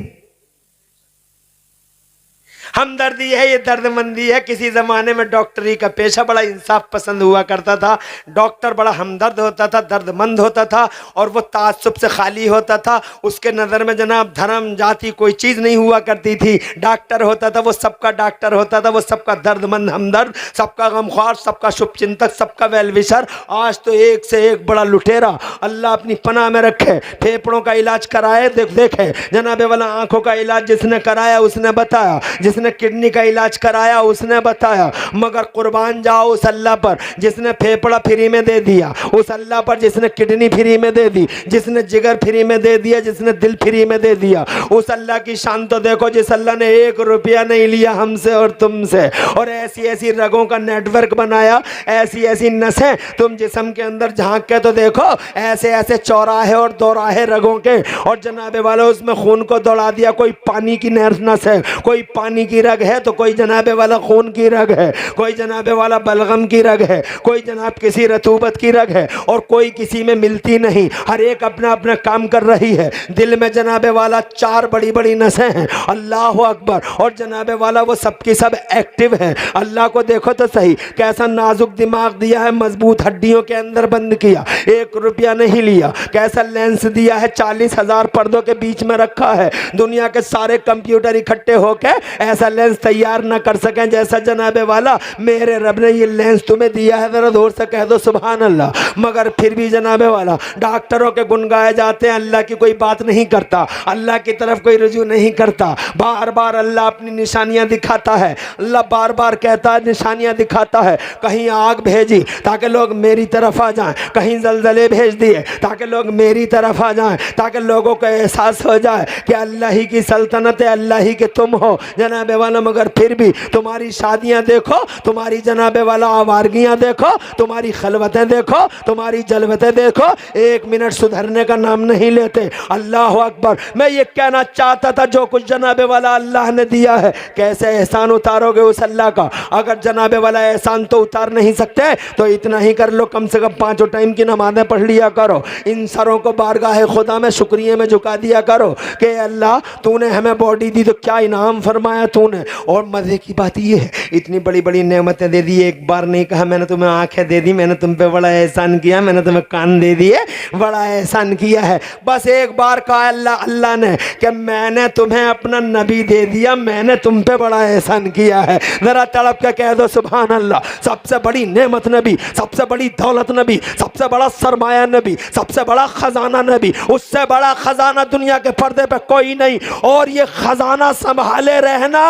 हमदर्दी है, ये दर्दमंदी है। किसी जमाने में डॉक्टरी का पेशा बड़ा इंसाफ पसंद हुआ करता था। डॉक्टर बड़ा हमदर्द होता था, दर्दमंद होता था, और वो ताज्जुब से खाली होता था। उसके नज़र में जनाब धर्म जाति कोई चीज़ नहीं हुआ करती थी। डॉक्टर होता था वो सबका डॉक्टर होता था, वो सबका दर्दमंद हमदर्द, सबका गमख्वार, सबका शुभचिंतक, सबका वेलविशर। आज तो एक से एक बड़ा लुटेरा, अल्लाह अपनी पनाह में रखे। फेफड़ों का इलाज कराए, देखे जनाबे वाला, आंखों का इलाज जिसने कराया उसने बताया, जिसने किडनी का इलाज कराया उसने बताया। मगर कुर्बान जाओ उस अल्लाह पर जिसने फेफड़ा फ्री में दे दिया, उस अल्लाह पर जिसने किडनी फ्री में दे दी, जिसने जिगर फ्री में दे दिया, जिसने दिल फ्री में दे दिया। उस अल्लाह की शान तो देखो जिस अल्लाह ने 1 रुपया नहीं लिया हमसे और तुमसे, और ऐसी ऐसी रगों का नेटवर्क बनाया, ऐसी ऐसी नसें तुम जिस्म के अंदर झांक के तो देखो, ऐसे ऐसे चौराहे और दोराहे रगों के, और जनाबे वाला उसमें खून को दौड़ा दिया। कोई पानी की नस है, कोई पानी की रग है, तो कोई जनाबे वाला खून की रग है, कोई जनाबे वाला बलगम की रग है, कोई जनाब किसी रतूबत की रग है, और कोई किसी में मिलती नहीं। हर एक अपना अपना काम कर रही है। दिल में जनाबे वाला 4 बड़ी बड़ी नसें हैं, अल्लाह अकबर, और जनाबे वाला वो सबकी सब एक्टिव हैं। अल्लाह को देखो तो सही, कैसा नाजुक दिमाग दिया है, मजबूत हड्डियों के अंदर बंद किया, 1 रुपया नहीं लिया। कैसा लेंस दिया है, 40,000 पर्दों के बीच में रखा है। दुनिया के सारे कंप्यूटर इकट्ठे होकर ऐसा लेंस तैयार न कर सकें जैसा जनाबे वाला मेरे रब ने ये लेंस तुम्हें दिया है। जरा जोर से कह दो सुभान अल्लाह। मगर फिर भी जनाबे वाला डॉक्टरों के गुण गाए जाते हैं, अल्लाह की कोई बात नहीं करता, अल्लाह की तरफ कोई रुजू नहीं करता। बार बार अल्लाह अपनी निशानियां दिखाता है, अल्लाह बार बार कहता है, निशानियां दिखाता है। कहीं आग भेजी ताकि लोग मेरी तरफ आ जाएं, कहीं जलजले भेज दिए ताकि लोग मेरी तरफ आ जाएं, ताकि लोगों को एहसास हो जाए कि अल्लाह ही की सल्तनत है, अल्लाह ही के तुम हो जनाबे वाला। मगर फिर भी तुम्हारी शादियां देखो, तुम्हारी जनाबे वाला आवारगियां देखो, तुम्हारी खलवतें देखो, तुम्हारी जलवतें देखो, 1 मिनट सुधरने का नाम नहीं लेते। अल्लाह अकबर। मैं ये कहना चाहता था, जो कुछ जनाबे वाला अल्लाह ने दिया है, कैसे एहसान उतारोगे उस अल्लाह का? अगर जनाबे वाला एहसान तो उतार नहीं सकते तो इतना ही कर लो, कम से कम 5 टाइम की नमाज़ें पढ़ लिया करो। इन सरों को बारगाह खुदा में शुक्रिया में झुका दिया करो कि अल्लाह तूने हमें बॉडी दी तो क्या इनाम फरमाया तूने। और मज़े की बात ये है, इतनी बड़ी बड़ी नेमतें दे दी, एक बार नहीं कहा मैंने तुम्हें आंखें दे दी, मैंने तुम पे बड़ा एहसान किया, मैंने तुम्हें कान दे दिए, बड़ा एहसान किया है। बस एक बार कहा अल्लाह ने कि मैंने तुम्हें अपना नबी दे दिया, मैंने तुम पे बड़ा एहसान किया है। ज़रा तड़प के कह दो सुभान अल्लाह। सबसे बड़ी नेमत नबी, सबसे बड़ी दौलत नबी, सबसे बड़ा सरमाया नबी, सबसे बड़ा खजाना नबी, उससे बड़ा खजाना दुनिया के पर्दे पे कोई नहीं। और ये खजाना संभाले रहना,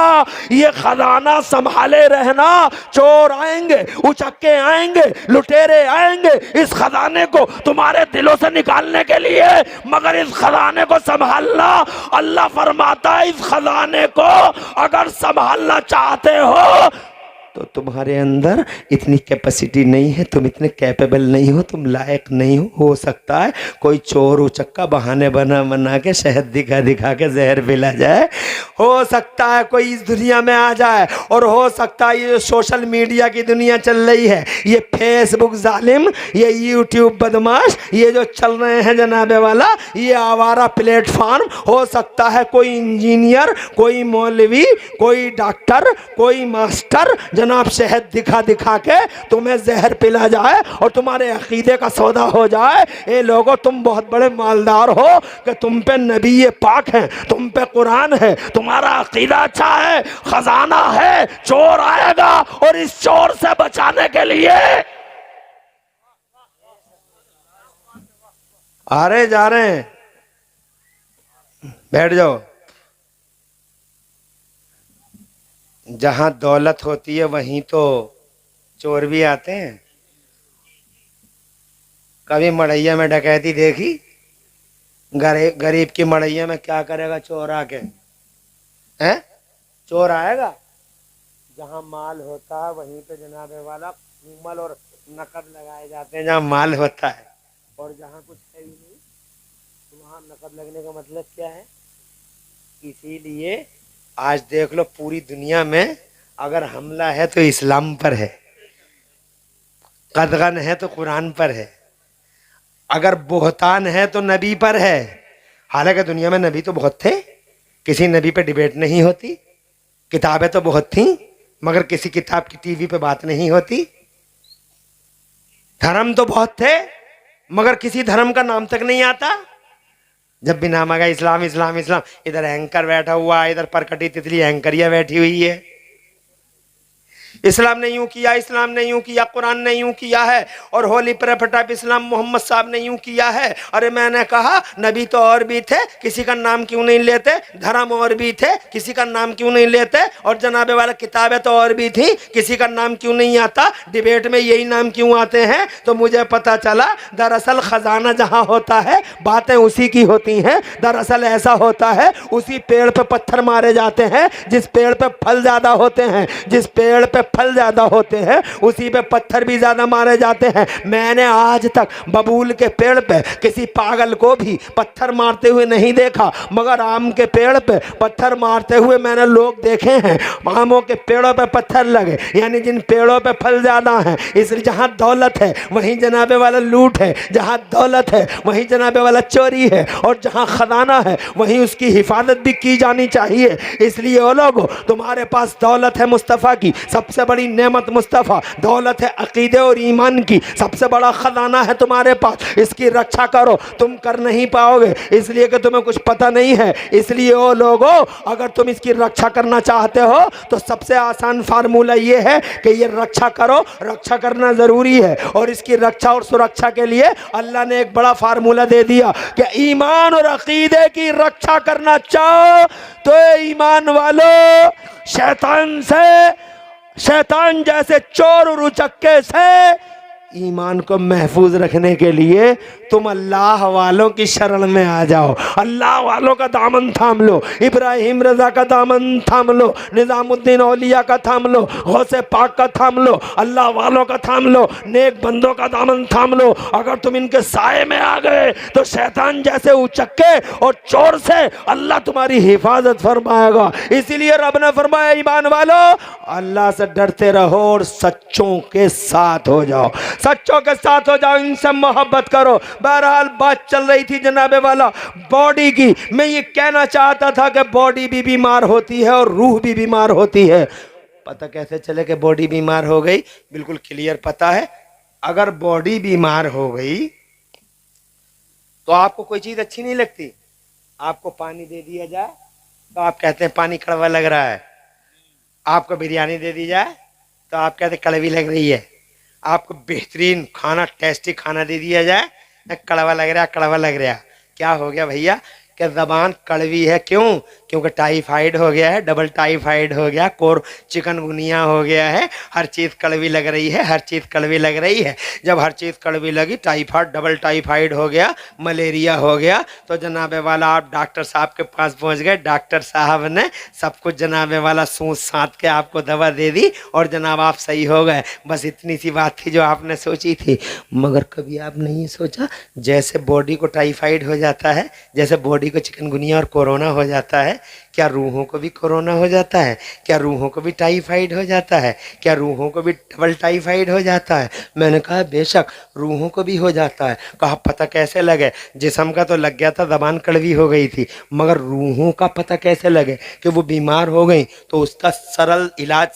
ये खजाना संभाले रहना। चोर आएंगे, उचक्के आएंगे, लुटेरे आएंगे इस खजाने को तुम्हारे दिलों से निकालने के लिए, मगर इस खजाने को संभालना। अल्लाह फरमाता है इस खजाने को अगर संभालना चाहते हो तो तुम्हारे अंदर इतनी कैपेसिटी नहीं है, तुम इतने कैपेबल नहीं हो, तुम लायक नहीं हो सकता है कोई चोर उचक्का बहाने बना बना के शहद दिखा दिखा के जहर पिला जाए। हो सकता है कोई इस दुनिया में आ जाए, और हो सकता है ये जो सोशल मीडिया की दुनिया चल रही है, ये फेसबुक जालिम, ये यूट्यूब बदमाश, ये जो चल रहे हैं जनाबे वाला, ये आवारा प्लेटफॉर्म, हो सकता है कोई इंजीनियर, कोई मौलवी, कोई डॉक्टर, कोई मास्टर जनाब शहद दिखा दिखा के तुम्हें जहर पिला जाए और तुम्हारे अकीदे का सौदा हो जाए। ए लोगो, तुम बहुत बड़े मालदार हो कि तुम पे नबी पाक है, तुम पे कुरान है, तुम्हारा अकीदा अच्छा है, खजाना है। चोर आएगा और इस चोर से बचाने के लिए आ रहे जा रहे हैं। बैठ जाओ। जहां दौलत होती है वहीं तो चोर भी आते हैं। कभी मड़ैया में डकैती देखी? गरीब की मड़ैया में क्या करेगा चोर आके? हैं? चोर आएगा। जहां माल होता है वहीं पे जनाबे वाला कुमल और नकद लगाए जाते हैं, जहां माल होता है। और जहां कुछ है ही नहीं तो वहां नकद लगने का मतलब क्या है? इसीलिए आज देख लो पूरी दुनिया में अगर हमला है तो इस्लाम पर है, कदगन है तो कुरान पर है, अगर बोहतान है तो नबी पर है। हालांकि दुनिया में नबी तो बहुत थे, किसी नबी पे डिबेट नहीं होती, किताबें तो बहुत थी, मगर किसी किताब की टीवी पे बात नहीं होती। धर्म तो बहुत थे, मगर किसी धर्म का नाम तक नहीं आता। जब भी नाम आ गया इस्लाम इस्लाम इस्लाम, इधर एंकर बैठा हुआ है, इधर परकटी तितली एंकरिया बैठी हुई है। इस्लाम ने यूं किया, इस्लाम ने यूं किया, कुरान ने यूं किया है, और holy prophet of Islam Muhammad साहब ने यूं किया है। अरे मैंने कहा नबी तो और भी थे, किसी का नाम क्यों नहीं लेते? धर्म और भी थे, किसी का नाम क्यों नहीं लेते? और जनाबे वाला किताबें तो और भी थी, किसी का नाम क्यों नहीं आता? डिबेट में यही नाम क्यों आते हैं? तो मुझे पता चला दरअसल खजाना जहां होता है बातें उसी की होती हैं। दरअसल ऐसा होता है, उसी पेड़ पे पत्थर मारे जाते हैं जिस पेड़ पे फल ज्यादा होते हैं, जिस पेड़ पे फल ज्यादा होते हैं उसी पे पत्थर भी ज्यादा मारे जाते हैं। मैंने आज तक बबूल के पेड़ पे किसी पागल को भी पत्थर मारते हुए नहीं देखा, मगर आम के पेड़ पे पत्थर मारते हुए मैंने लोग देखे हैं। आमों के पेड़ों पे पत्थर लगे, यानी जिन पेड़ों पे फल ज्यादा हैं। इसलिए जहां दौलत है वहीं जनाबे वाला लूट है, जहां दौलत है वहीं जनाबे वाला चोरी है, और जहां खजाना है वहीं उसकी हिफाजत भी की जानी चाहिए। इसलिए वो लोगों, तुम्हारे पास दौलत है मुस्तफ़ा की, सबसे बड़ी नेमत मुस्तफ़ा, दौलत है अकीदे और ईमान की, सबसे बड़ा खजाना है तुम्हारे पास, इसकी रक्षा करो। तुम कर नहीं पाओगे इसलिए कि तुम्हें कुछ पता नहीं है। इसलिए ओ लोगों, अगर तुम इसकी रक्षा करना चाहते हो तो सबसे आसान फार्मूला ये है कि ये रक्षा करो, रक्षा करना जरूरी है। और इसकी रक्षा और सुरक्षा के लिए अल्लाह ने एक बड़ा फार्मूला दे दिया कि ईमान और अकीदे की रक्षा करना चाहो तो ईमान वालों, शैतान जैसे चोर और उचक्के से ईमान को महफूज रखने के लिए तुम अल्लाह वालों की शरण में आ जाओ। अल्लाह वालों का दामन थाम लो, इब्राहिम रजा का दामन थाम लो, निजामुद्दीन औलिया का थाम लो, गौसे पाक का थाम लो, अल्लाह वालों का थाम लो, नेक बंदों का दामन थाम लो। अगर तुम इनके साए में आ गए तो शैतान जैसे उचक्के और चोर से अल्लाह तुम्हारी हिफाजत फरमाएगा। इसीलिए रब ने फरमाया ईमान वालों, अल्लाह से डरते रहो और सच्चों के साथ हो जाओ, सच्चों के साथ हो जाओ, इनसे मोहब्बत करो। बहरहाल बात चल रही थी जनाबे वाला बॉडी की। मैं ये कहना चाहता था कि बॉडी भी बीमार होती है और रूह भी बीमार होती है। पता कैसे चले कि बॉडी बीमार हो गई? बिल्कुल क्लियर पता है। अगर बॉडी बीमार हो गई तो आपको कोई चीज अच्छी नहीं लगती। आपको पानी दे दिया जाए तो आप कहते हैं पानी कड़वा लग रहा है। आपको बिरयानी दे दी जाए तो आप कहते हैं कड़वी लग रही है। आपको बेहतरीन खाना, टेस्टी खाना दे दिया जाए, कड़वा लग रहा, कड़वा लग रहा। क्या हो गया भैया? कि ज़बान कड़वी है। क्यों? क्योंकि टाइफाइड हो गया है, डबल टाइफाइड हो गया, चिकनगुनिया हो गया है। हर चीज़ कड़वी लग रही है, हर चीज़ कड़वी लग रही है। जब हर चीज़ कड़वी लगी, टाइफाइड, डबल टाइफाइड हो गया, मलेरिया हो गया, तो जनाबे वाला आप डॉक्टर साहब के पास पहुंच गए। डॉक्टर साहब ने सब कुछ जनाबे वाला सूंस साथ के आपको दवा दे दी और जनाब आप सही हो गए। बस इतनी सी बात थी जो आपने सोची थी। मगर कभी आपने ये सोचा जैसे बॉडी को टाइफाइड हो जाता है, जैसे बॉडी को चिकनगुनिया और कोरोना हो जाता है, क्या रूहों को भी कोरोना हो जाता है? क्या रूहों को भी टाइफाइड हो जाता है? क्या रूहों को भी डबल टाइफाइड हो जाता है? मैंने कहा बेशक रूहों को भी हो जाता है। कहा पता कैसे लगे? जिस्म का तो लग गया था, ज़बान कड़वी हो गई थी, मगर रूहों का पता कैसे लगे कि वो बीमार हो गई? तो उसका सरल इलाज,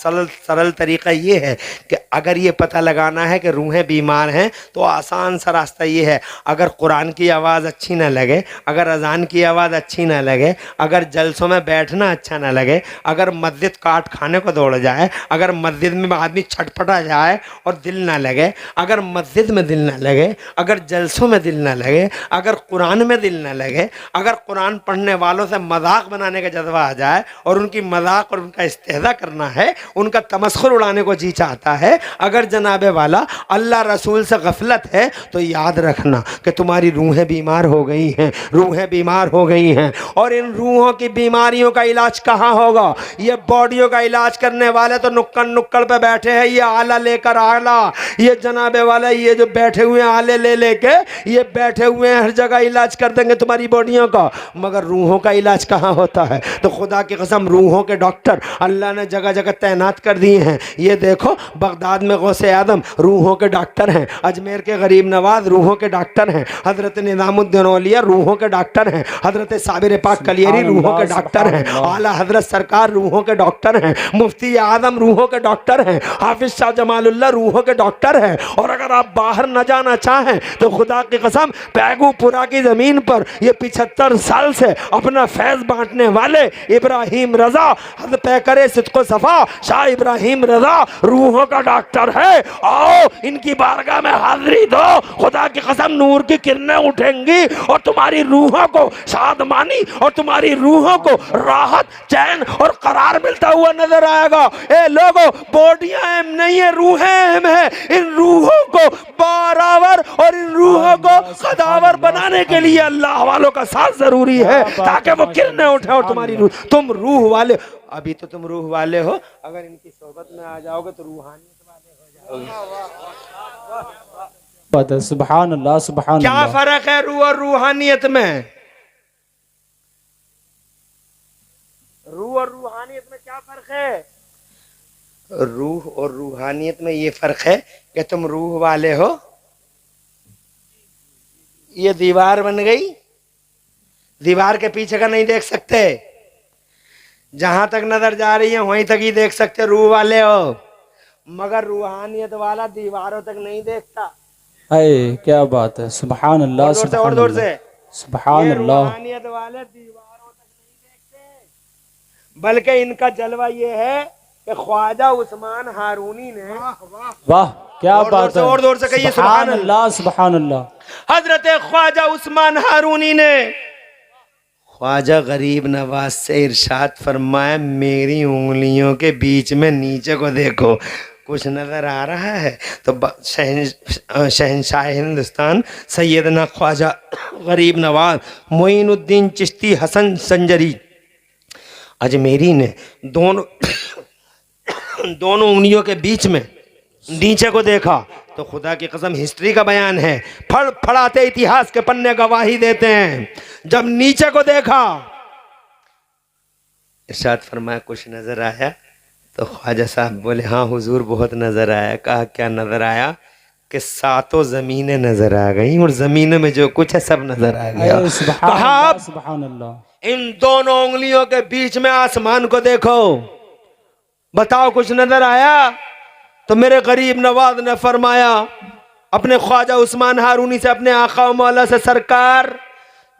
सरल तरीका ये है कि अगर ये पता लगाना है कि रूहें बीमार हैं तो आसान सा रास्ता ये है। अगर कुरान की आवाज़ अच्छी ना लगे, अगर अजान की आवाज़ अच्छी ना लगे, अगर जलसों में बैठना अच्छा ना लगे, अगर मस्जिद काट खाने को दौड़ जाए, अगर मस्जिद में आदमी छटपटा जाए और दिल ना लगे, अगर मस्जिद में दिल ना लगे, अगर जलसों में दिल ना लगे, अगर कुरान में दिल ना लगे, अगर कुरान पढ़ने वालों से मजाक बनाने का जज्बा आ जाए और उनकी मजाक और उनका इस्तेहज़ा करना है, उनका तमस्खुर उड़ाने को जी चाहता है, अगर जनाबे वाला अल्लाह रसूल से गफलत है, तो याद रखना कि तुम्हारी रूहें बीमार हो गई हैं, रूहें बीमार हो गई हैं। और इन रूहों की बीमारियों का इलाज कहाँ होगा? ये बॉडियों का इलाज करने वाले तो नुक्कड़ पे बैठे हैं, ये आला लेकर आला, ये जनाबे वाला ये जो बैठे हुए हैं आले ले लेके ये बैठे हुए हैं, हर जगह इलाज कर देंगे तुम्हारी बॉडियों का, मगर रूहों का इलाज कहाँ होता है? तो खुदा की कसम रूहों के डॉक्टर अल्लाह ने जगह जगह तैनात कर दिए हैं। ये देखो बगदाद बगदाद में गौसे आदम रूहों के डॉक्टर हैं, अजमेर के गरीब नवाज रूहों के डॉक्टर हैं, हजरत निजामुद्दीन औलिया रूहों के डॉक्टर हैं, हजरत साबिर पाक कलियरी रूहों के डॉक्टर हैं, आला हजरत सरकार रूहों के डॉक्टर हैं, मुफ्ती आजम रूहों के डॉक्टर हैं, हाफिज शाह जमालुल्लाह रूहों के डॉक्टर हैं। और अगर आप बाहर न जाना चाहें तो खुदा की कसम पैगुपुरा की जमीन पर ये 75 साल से अपना फैज बांटने वाले इब्राहिम रजा हद पैकरे सिद्को सफा शाह इब्राहिम रजा रूहों का डॉक्टर है। आओ इनकी बारगाह में हाजिरी दो, खुदा की कसम नूर की किरणें उठेंगी और तुम्हारी रूहों को शादमानी और तुम्हारी रूहों को राहत चैन और करार मिलता हुआ नजर आएगा। ए लोगों, बॉडियां अहम नहीं है, रूहें अहम है। इन रूहों को बारावर और इन रूहों को कदावर बनाने के लिए अल्लाह वालों का साथ जरूरी है ताकि वो किरणें उठे और तुम्हारी रूह, तुम रूह वाले, अभी तो तुम रूह वाले हो, अगर इनकी सोहबत में आ जाओगे तो रूहानियत वाले हो जाओगे। सुभान अल्लाह सुभान क्या अल्लाह। फर्क है रूह और रूहानियत में? रूह और रूहानियत में क्या फर्क है? रूह और रूहानियत में ये फर्क है कि तुम रूह वाले हो, ये दीवार बन गई, दीवार के पीछे का नहीं देख सकते, जहां तक नजर जा रही है वहीं तक ही देख सकते, रूह वाले हो। मगर रूहानियत वाला दीवारों तक नहीं देखता। अरे क्या बात है, सुभान अल्लाह और जोर से सुभान ये अल्लाह। रूहानियत वाले दीवारों तक नहीं देखते, बल्कि इनका जलवा ये है कि ख्वाजा उस्मान हारूनी ने, वाह क्या बात है, और जोर से कहिए सुभान अल्लाह सुभान अल्लाह। हजरत ख्वाजा उस्मान हारूनी ने ख्वाजा गरीब नवाज से इरशाद फरमाया, मेरी उंगलियों के बीच में नीचे को देखो, कुछ नजर आ रहा है? तो शहनशाह हिंदुस्तान सैयदना ख्वाजा गरीब नवाज मोइनुद्दीन चिश्ती हसन संजरी अजमेरी ने दोनों उंगलियों के बीच में नीचे को देखा तो खुदा की कसम हिस्ट्री का बयान है, फड़ाते इतिहास के पन्ने गवाही देते हैं, जब नीचे को देखा इरशाद फरमाया कुछ नजर आया? तो ख्वाजा साहब बोले हाँ हुजूर बहुत नजर आया। कहा क्या नजर आया? कि सातों जमीनें नजर आ गई और जमीनों में जो कुछ है सब नजर आ गया। कहा सुभान अल्लाह, इन दोनों उंगलियों के बीच में आसमान को देखो, बताओ कुछ नजर आया? तो मेरे गरीब नवाज ने फरमाया अपने ख्वाजा उस्मान हारूनी से, अपने आका मौला से, सरकार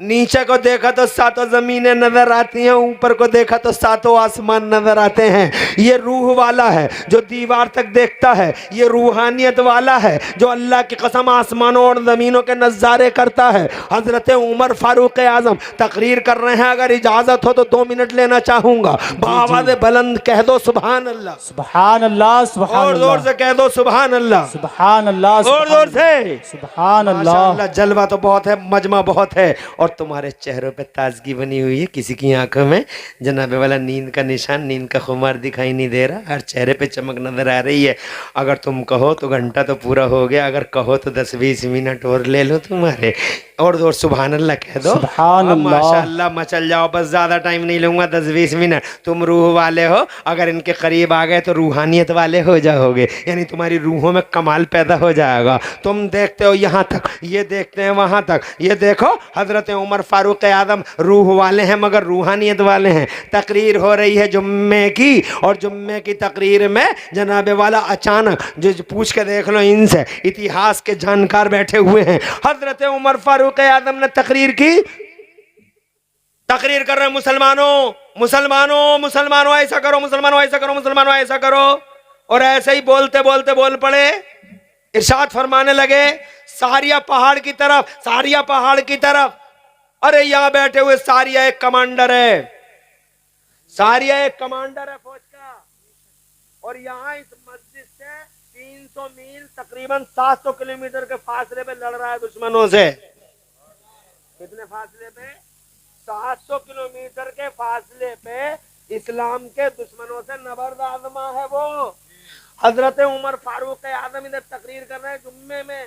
नीचे को देखा तो सातों जमीनें नजर आती हैं, ऊपर को देखा तो सातों आसमान नजर आते हैं। ये रूह वाला है जो दीवार तक देखता है, ये रूहानियत वाला है जो अल्लाह की कसम आसमानों और जमीनों के नज़ारे करता है। हजरत उमर फारूक आजम तकरीर कर रहे हैं, अगर इजाजत हो तो 2 मिनट लेना चाहूंगा। बावाज़ बुलंद कह दो सुभान अल्लाह, सुभान अल्लाह, सुभान और जोर से कह दो सुभान अल्लाह, सुभान अल्लाह, और जोर से सुभान अल्लाह। जलवा तो बहुत है, मजमा बहुत है, और तुम्हारे चेहरों पे ताजगी बनी हुई है। किसी की आंखों में जनाबे वाला नींद का निशान, नींद का खुमार दिखाई नहीं दे रहा, हर चेहरे पे चमक नजर आ रही है। अगर तुम कहो तो घंटा तो पूरा हो गया, अगर कहो तो 10-20 मिनट और ले लो तुम्हारे। और जोर सुभान अल्लाह कह दो, सुभान अल्लाह, माशाअल्लाह मचल जाओ। बस ज़्यादा टाइम नहीं लूँगा, 10-20 मिनट। तुम रूह वाले हो, अगर इनके करीब आ गए तो रूहानियत वाले हो जाओगे, यानी तुम्हारी रूहों में कमाल पैदा हो जाएगा। तुम देखते हो यहाँ तक, ये देखते हैं वहाँ तक। ये देखो हज़रत उमर फारूक आज़म रूह वाले हैं मगर रूहानियत वाले हैं। तकरीर हो रही है जुम्मे की, और जुम्मे की तकरीर में जनाबे वाला अचानक जो पूछ के देख लो इनसे, इतिहास के जानकार बैठे हुए हैं। हज़रत उमर फारूक आज़म ने तकरीर की, तकरीर कर रहे हैं, मुसलमानों मुसलमानों मुसलमानों ऐसा करो, मुसलमानों ऐसा करो, मुसलमानों ऐसा करो। और ऐसे ही बोलते बोलते बोल पड़े, इरशाद फरमाने लगे सारिया पहाड़ की तरफ, सारिया पहाड़ की तरफ। अरे यहां बैठे हुए सारिया एक कमांडर है, सारिया एक कमांडर है फौज का, और यहाँ इस मस्जिद से 300 मील तकरीबन 700 किलोमीटर के फासले पे लड़ रहा है दुश्मनों से। कितने फासले पे? 700 किलोमीटर के फासले पे इस्लाम के दुश्मनों से नबर्द आजमा है वो। हजरत उमर फारूक आजम इधर तकरीर कर रहे हैं जुम्मे में,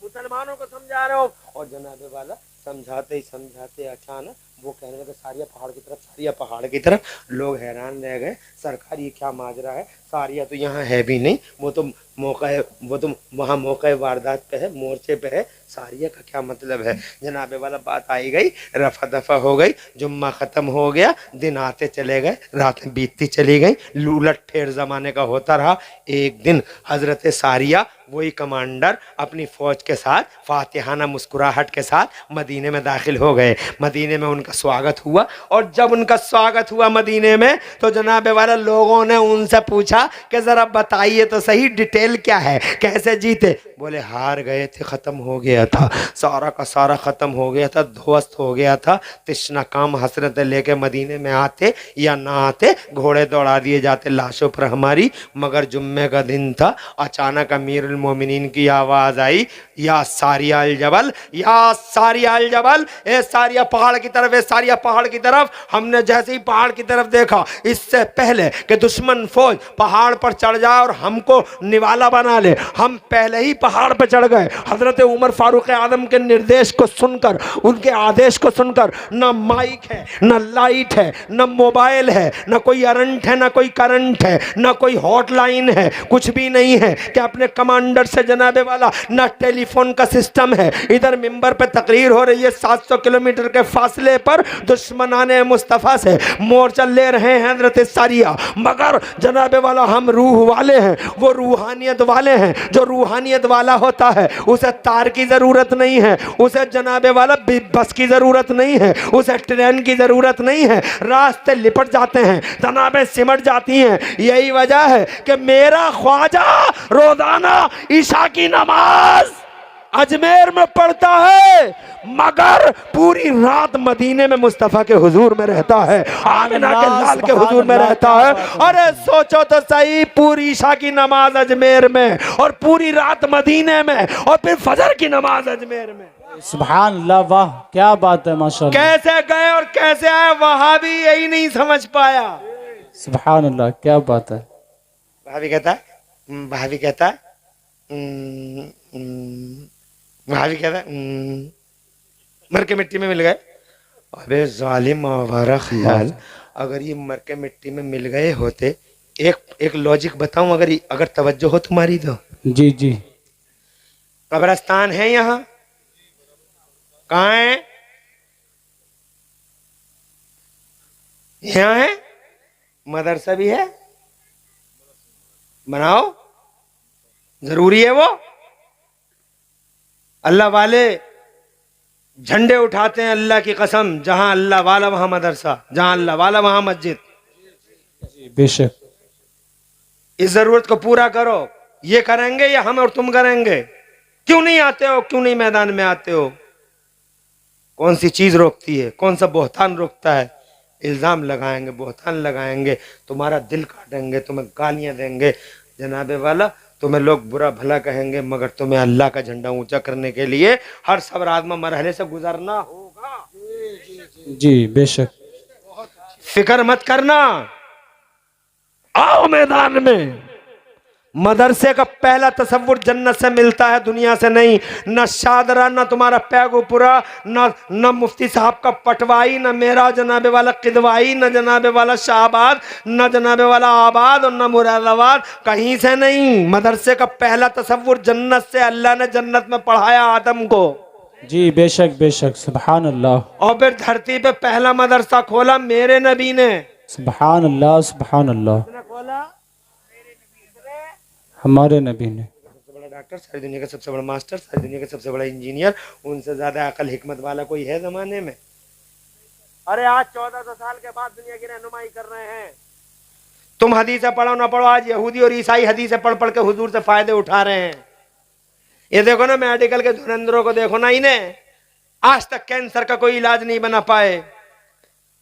मुसलमानों को समझा रहे हो, और जनाबे वाला समझाते ही समझाते अचानक वो कहने लगे सारिया पहाड़ की तरफ, सारिया पहाड़ की तरफ। लोग हैरान रह गए, सरकार ये क्या माजरा है, सारिया तो यहाँ है भी नहीं, वो तो मौका है, वो तो वहाँ मौका वारदात पे है, मोर्चे पे है, सारिया का क्या मतलब है। जनाबे वाला बात आई गई, रफा दफा हो गई, जुम्मा खत्म हो गया, दिन आते चले गए, रातें बीतती चली गई, लूलट ठेर जमाने का होता रहा। एक दिन हजरत सारिया वही कमांडर अपनी फौज के साथ फातिहाना मुस्कुराहट के साथ मदीने में दाखिल हो गए। मदीने में उनका स्वागत हुआ, और जब उनका स्वागत हुआ मदीने में तो जनाबे वाला लोगों ने उनसे पूछा कि जरा बताइए तो सही डिटेल क्या है, कैसे जीते। बोले हार गए थे, खत्म हो गया था, सारा का सारा खत्म हो गया था, ध्वस्त हो गया था। तिश्ना काम हसरत लेके मदीने में आते या ना आते, घोड़े दौड़ा दिए जाते लाशों पर हमारी। मगर जुम्मे का दिन था, अचानक अमीरुल मोमिनीन की आवाज आई, या सारिया अल जबल, या सारिया अल जबल, ए सारिया पहाड़ की तरफ, ए सारिया पहाड़ की तरफ। हमने जैसे ही पहाड़ की तरफ देखा, इससे पहले कि दुश्मन फौज पहाड़ पर चढ़ जाए और हमको निवाला बना ले, हम पहले ही पहाड़ पर चढ़ गए। हजरत उमर फारूक आजम के निर्देश को सुनकर, उनके आदेश को सुनकर, न माइक है, न लाइट है, न मोबाइल है, न कोई करंट है, न कोई करंट है, न कोई हॉटलाइन है, कुछ भी नहीं है कि अपने कमांडर से जनाबे वाला, न टेलीफोन का सिस्टम है। इधर मिंबर पे तकरीर हो रही है, 700 किलोमीटर के फासले पर दुश्मनाने मुस्तफ़ा से मोर्चा ले रहे हैं हजरत सारिया। मगर जनाबे वाला हम रूह वाले हैं, वो रूहानियत वाले हैं। जो रूहानियत वाला होता है उसे तार की ज़रूरत नहीं है, उसे जनाबे वाला बस की ज़रूरत नहीं है, उसे ट्रेन की ज़रूरत नहीं है। रास्ते लिपट जाते हैं, जनाबें सिमट जाती हैं। यही वजह है कि मेरा ख्वाजा रोजाना ईशा की नमाज अजमेर में पढ़ता है, मगर पूरी रात मदीने में मुस्तफ़ा के हुजूर में रहता है, आमिना के लाल के हुजूर में रहता है। अरे सोचो तो सही, पूरी ईशा की नमाज अजमेर में, और पूरी रात मदीने में, और फिर फजर की नमाज अजमेर में। सुभान अल्लाह, वाह क्या बात है, माशाअल्लाह। कैसे गए और कैसे आए, वहां भी यही नहीं समझ पाया। सुभान अल्लाह, क्या बात है। भाभी कहता है, भाभी कहता है, मर के मिट्टी में मिल गए। अबे जालिम आवारा ख्याल, अगर ये मर के मिट्टी में मिल गए होते, एक लॉजिक बताऊं, अगर तवज्जो हो तुम्हारी तो। जी जी। कब्रिस्तान है यहाँ, कहाँ है? यहाँ है, मदरसा भी है, बनाओ, जरूरी है वो। अल्लाह वाले झंडे उठाते हैं, अल्लाह की कसम, जहां अल्लाह वाला वहां मदरसा, जहां अल्लाह वाला वहां मस्जिद। बेशक। इस जरूरत को पूरा करो। ये करेंगे या हम और तुम करेंगे? क्यों नहीं आते हो, क्यों नहीं मैदान में आते हो? कौन सी चीज रोकती है, कौन सा बोहतान रोकता है? इल्जाम लगाएंगे, बोहतान लगाएंगे, तुम्हारा दिल काटेंगे, तुम्हें गालियां देंगे। जनाबे वाला तुम्हें लोग बुरा भला कहेंगे, मगर तुम्हें अल्लाह का झंडा ऊंचा करने के लिए हर सब्र आज़मा मरहले से गुजरना होगा। जी बेशक। फिक्र मत करना, आओ मैदान में। मदरसे का पहला तसव्वुर जन्नत से मिलता है, दुनिया से नहीं। न शादरा, न तुम्हारा पैगोपुरा, न मुफ्ती साहब का पटवाई, न मेरा जनाबे वाला किदवाई, न जनाबे वाला शाहबाद, न जनाबे वाला आबाद, और न मुरादाबाद, कहीं से नहीं। मदरसे का पहला तसव्वुर जन्नत से, अल्लाह ने जन्नत में पढ़ाया आदम को। जी बेशक बेशक, सुभान अल्लाह। और फिर धरती पे पहला मदरसा खोला मेरे नबी ने। सुभान अल्लाह, सुभान अल्लाह। खोला हमारे नबी ने। सबसे बड़ा डॉक्टर, सारी दुनिया का सबसे बड़ा मास्टर, सारी दुनिया का सबसे बड़ा इंजीनियर, उनसे ज्यादा अकल हिकमत वाला कोई है जमाने में? अरे आज 1400 साल के बाद दुनिया की रहनुमाई कर रहे हैं। तुम हदीसें पढ़ो ना पढ़ो, आज यहूदी और ईसाई हदीसें पढ़ पढ़ के हुजूर से फायदे उठा रहे हैं। ये देखो ना मेडिकल के धुरंधरों को देखो ना, इन्हें आज तक कैंसर का कोई इलाज नहीं बना पाए।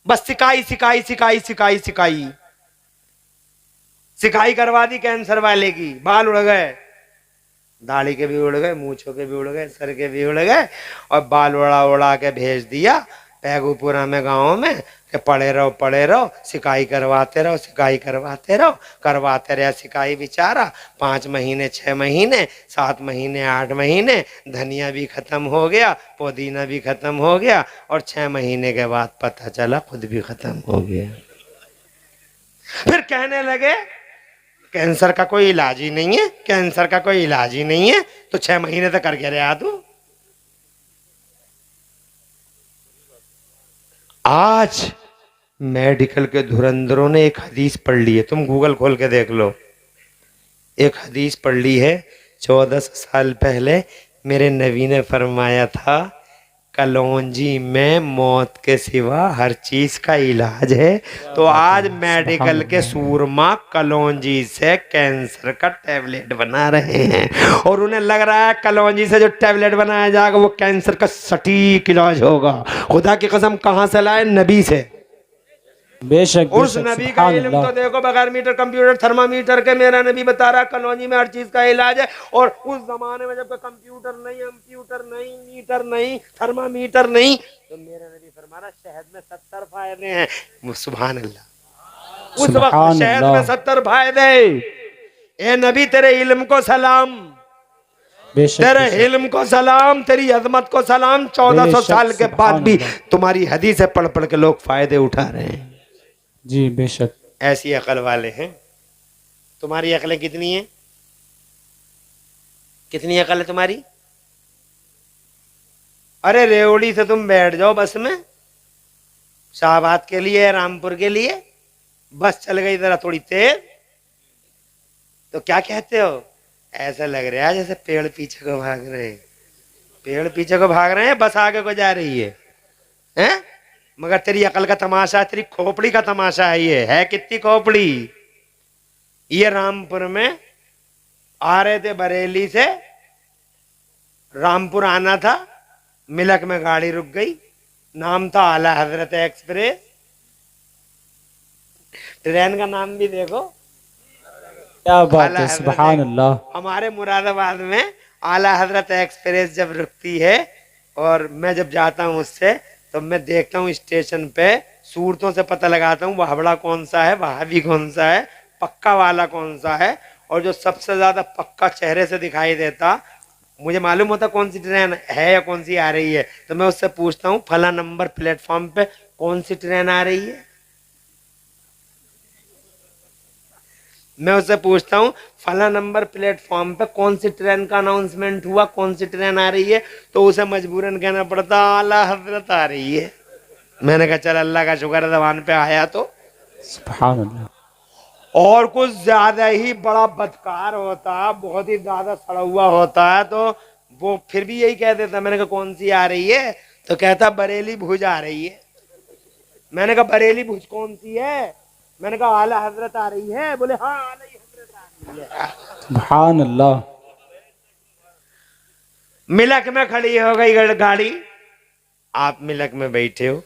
बस सिकाई सिकाई सिकाई सिकाई सिकाई सिकाई करवा दी कैंसर वाले की, बाल उड़ गए, दाढ़ी के भी उड़ गए, मूछों के भी उड़ गए, सर के भी उड़ गए, और बाल उड़ा उड़ा के भेज दिया पैगुपुरा में गाँव में कि पड़े रहो सिकाई करवाते रहो सिकाई करवाते रहो, करवाते रहे सिकाई बेचारा 5 महीने 6 महीने 7 महीने 8 महीने, धनिया भी खत्म हो गया, पुदीना भी खत्म हो गया, और 6 महीने के बाद पता चला खुद भी खत्म हो गया। फिर कहने लगे कैंसर का कोई इलाज ही नहीं है, कैंसर का कोई इलाज ही नहीं है, तो 6 महीने तक करके रहा तू। आज मेडिकल के धुरंधरों ने एक हदीस पढ़ ली है, तुम गूगल खोल के देख लो। एक हदीस पढ़ ली है 1400 साल पहले मेरे नबी ने फरमाया था कलौंजी में मौत के सिवा हर चीज का इलाज है। तो आज मेडिकल के सूरमा कलौंजी से कैंसर का टैबलेट बना रहे हैं, और उन्हें लग रहा है कलौंजी से जो टैबलेट बनाया जाएगा वो कैंसर का सटीक इलाज होगा। खुदा की कसम कहां से लाए? नबी से। बेशक उस नबी का इल्म तो देखो, बगैर मीटर कंप्यूटर थर्मामीटर के मेरा नबी बता रहा कलौंजी में हर चीज का इलाज है। और उस जमाने में जब कंप्यूटर नहीं मीटर नहीं थर्मामीटर नहीं, तो मेरा नबी फरमा रहा शहद में 70 फायदे हैं। सुभान अल्लाह। उस वक्त शहद में 70 फायदे। ए नबी तेरे इल्म को सलाम, तेरे इल्म को सलाम, तेरी अजमत को सलाम। 1400 साल के बाद भी तुम्हारी हदीसें पढ़ पढ़ के लोग फायदे उठा रहे हैं। जी बेशक। ऐसी अकल वाले हैं। तुम्हारी अकलें कितनी हैं? कितनी अकल है तुम्हारी? अरे रेवड़ी से तुम बैठ जाओ बस में, शाहबाद के लिए रामपुर के लिए, बस चल गई जरा थोड़ी तेज, तो क्या कहते हो? ऐसा लग रहा है जैसे पेड़ पीछे को भाग रहे हैं। पेड़ पीछे को भाग रहे हैं, बस आगे को जा रही है? मगर तेरी अकल का तमाशा, तेरी खोपड़ी का तमाशा है। ये है कितनी खोपड़ी। ये रामपुर में आ रहे थे, बरेली से रामपुर आना था, मिलक में गाड़ी रुक गई, नाम था आला हजरत एक्सप्रेस। ट्रेन का नाम भी देखो, क्या बात है, सुभान अल्लाह। हमारे मुरादाबाद में आला हजरत एक्सप्रेस जब रुकती है, और मैं जब जाता हूँ उससे, तो मैं देखता हूँ स्टेशन पे, सूरतों से पता लगाता हूँ वहाबड़ा कौन सा है, वहाबी कौन सा है, पक्का वाला कौन सा है। और जो सबसे ज्यादा पक्का चेहरे से दिखाई देता, मुझे मालूम होता कौन सी ट्रेन है या कौन सी आ रही है, तो मैं उससे पूछता हूँ फला नंबर प्लेटफॉर्म पे कौन सी ट्रेन आ रही है। मैं उससे पूछता हूँ फला नंबर प्लेटफॉर्म पे कौन सी ट्रेन का अनाउंसमेंट हुआ, कौन सी ट्रेन आ रही है, तो उसे मजबूरन कहना पड़ता आला हजरत आ रही है। मैंने कहा चल अल्लाह का शुक्र है जबान पे आया तो। सुभान अल्लाह। और कुछ ज्यादा ही बड़ा बदकार होता, बहुत ही ज्यादा सड़ा हुआ होता है, तो वो फिर भी यही कह देता। मैंने कहा कौन सी आ रही है, तो कहता बरेली भुज आ रही है। मैंने कहा बरेली भुज कौन सी है? मैंने कहा आला हजरत आ रही है। बोले हाँ आला हजरत आ रही है। सुभान अल्लाह। मिलक में खड़ी हो गई गाड़ी, आप मिलक में बैठे हो,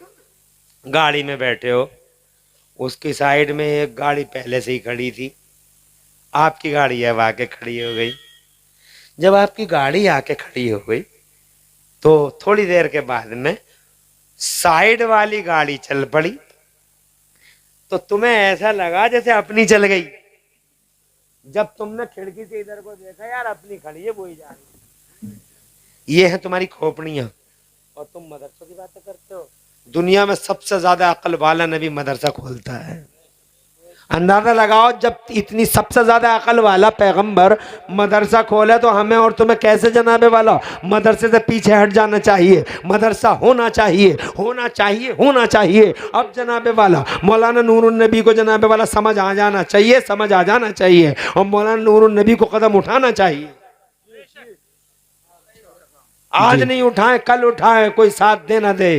गाड़ी में बैठे हो, उसकी साइड में एक गाड़ी पहले से ही खड़ी थी, आपकी गाड़ी अब आके खड़ी हो गई। जब आपकी गाड़ी आके खड़ी हो गई, तो थोड़ी देर के बाद में साइड वाली गाड़ी चल पड़ी, तो तुम्हें ऐसा लगा जैसे अपनी चल गई। जब तुमने खिड़की से इधर को देखा, यार अपनी खड़ी है, वो ही जा रही है। ये है तुम्हारी खोपड़ियां, और तुम मदरसों की बातें करते हो। दुनिया में सबसे ज्यादा अक्ल वाला नबी मदरसा खोलता है। अंदाजा लगाओ, जब इतनी सबसे ज्यादा अकल वाला पैगंबर मदरसा खोले, तो हमें और तुम्हें कैसे जनाबे वाला मदरसे से पीछे हट जाना चाहिए। मदरसा होना चाहिए, होना चाहिए, होना चाहिए। अब जनाबे वाला मौलाना नूरुन नबी को जनाबे वाला समझ आ जाना चाहिए, समझ आ जाना चाहिए, और मौलाना नूरुन नबी को कदम उठाना चाहिए। आज नहीं उठाए, कल उठाए, कोई साथ दे ना दे,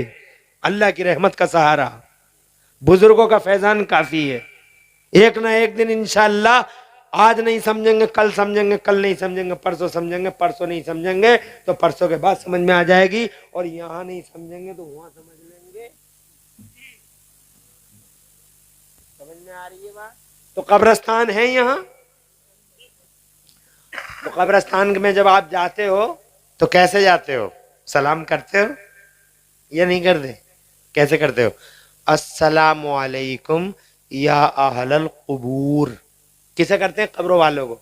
अल्लाह की रहमत का सहारा, बुजुर्गों का फैजान काफी है। एक ना एक दिन इंशाअल्लाह, आज नहीं समझेंगे कल समझेंगे, कल नहीं समझेंगे परसों समझेंगे, परसों नहीं समझेंगे तो परसों के बाद समझ में आ जाएगी, और यहाँ नहीं समझेंगे तो वहां समझ लेंगे। समझ में आ रही है बात? तो कब्रिस्तान है यहाँ, तो कब्रिस्तान में जब आप जाते हो तो कैसे जाते हो? सलाम करते हो या नहीं करते? कैसे करते हो? अस्सलामु अलैकुम या अहलल कुबूर। किसे करते हैं? कब्रों वालों को।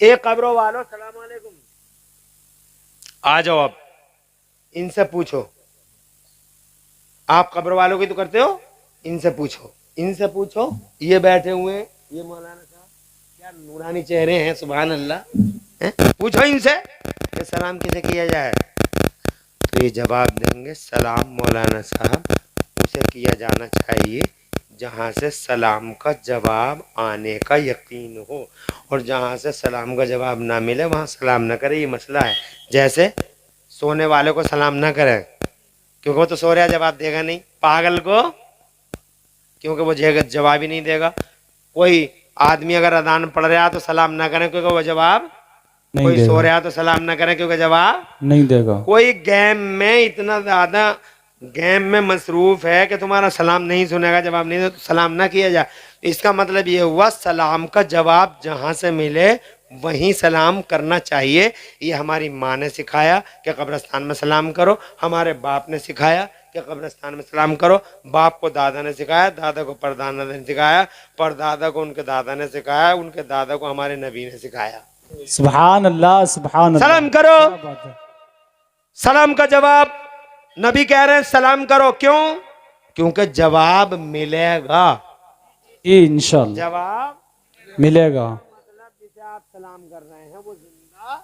ए कब्रों वालों सलाम अलैकुम, आ जाओ, अब इनसे पूछो। आप कब्र वालों की तो करते हो, इनसे पूछो, इनसे पूछो। ये बैठे हुए हैं, ये मौलाना साहब, क्या नूरानी चेहरे हैं, सुभान अल्लाह हैं? पूछो इनसे कि सलाम किसे किया जाए, तो ये जवाब देंगे सलाम मौलाना साहब उसे किया जाना चाहिए जहाँ से सलाम का जवाब आने का यकीन हो, और जहाँ से सलाम का जवाब ना मिले वहाँ सलाम ना करे। ये मसला है। जैसे सोने वाले को सलाम ना करें क्योंकि वो तो सो रहा, जवाब देगा नहीं। पागल को, क्योंकि वो जवाब ही नहीं देगा। कोई आदमी अगर अजान पढ़ रहा है तो सलाम ना करें क्योंकि वो जवाब नहीं कोई सो देगा, रहा है तो सलाम ना करें क्योंकि जवाब नहीं देगा। कोई गेम में इतना ज्यादा गेम में मसरूफ है कि तुम्हारा सलाम नहीं सुनेगा, जवाब नहीं दे तो सलाम ना किया जाए। इसका मतलब ये हुआ सलाम का जवाब जहां से मिले वहीं सलाम करना चाहिए। ये हमारी माँ ने सिखाया कि कब्रिस्तान में सलाम करो, हमारे बाप ने सिखाया कि कब्रिस्तान में सलाम करो, बाप को दादा ने सिखाया, दादा को परदादा ने सिखाया, परदादा को उनके दादा ने सिखाया, उनके दादा को हमारे नबी ने सिखाया। सुभान अल्लाह, सुभान अल्लाह। सलाम करो। क्या बात है। सलाम का जवाब नबी कह रहे हैं सलाम करो। क्यों? क्योंकि जवाब मिलेगा। जी इंशाल्लाह जवाब मिलेगा। मतलब जिसे आप सलाम कर रहे हैं वो जिंदा,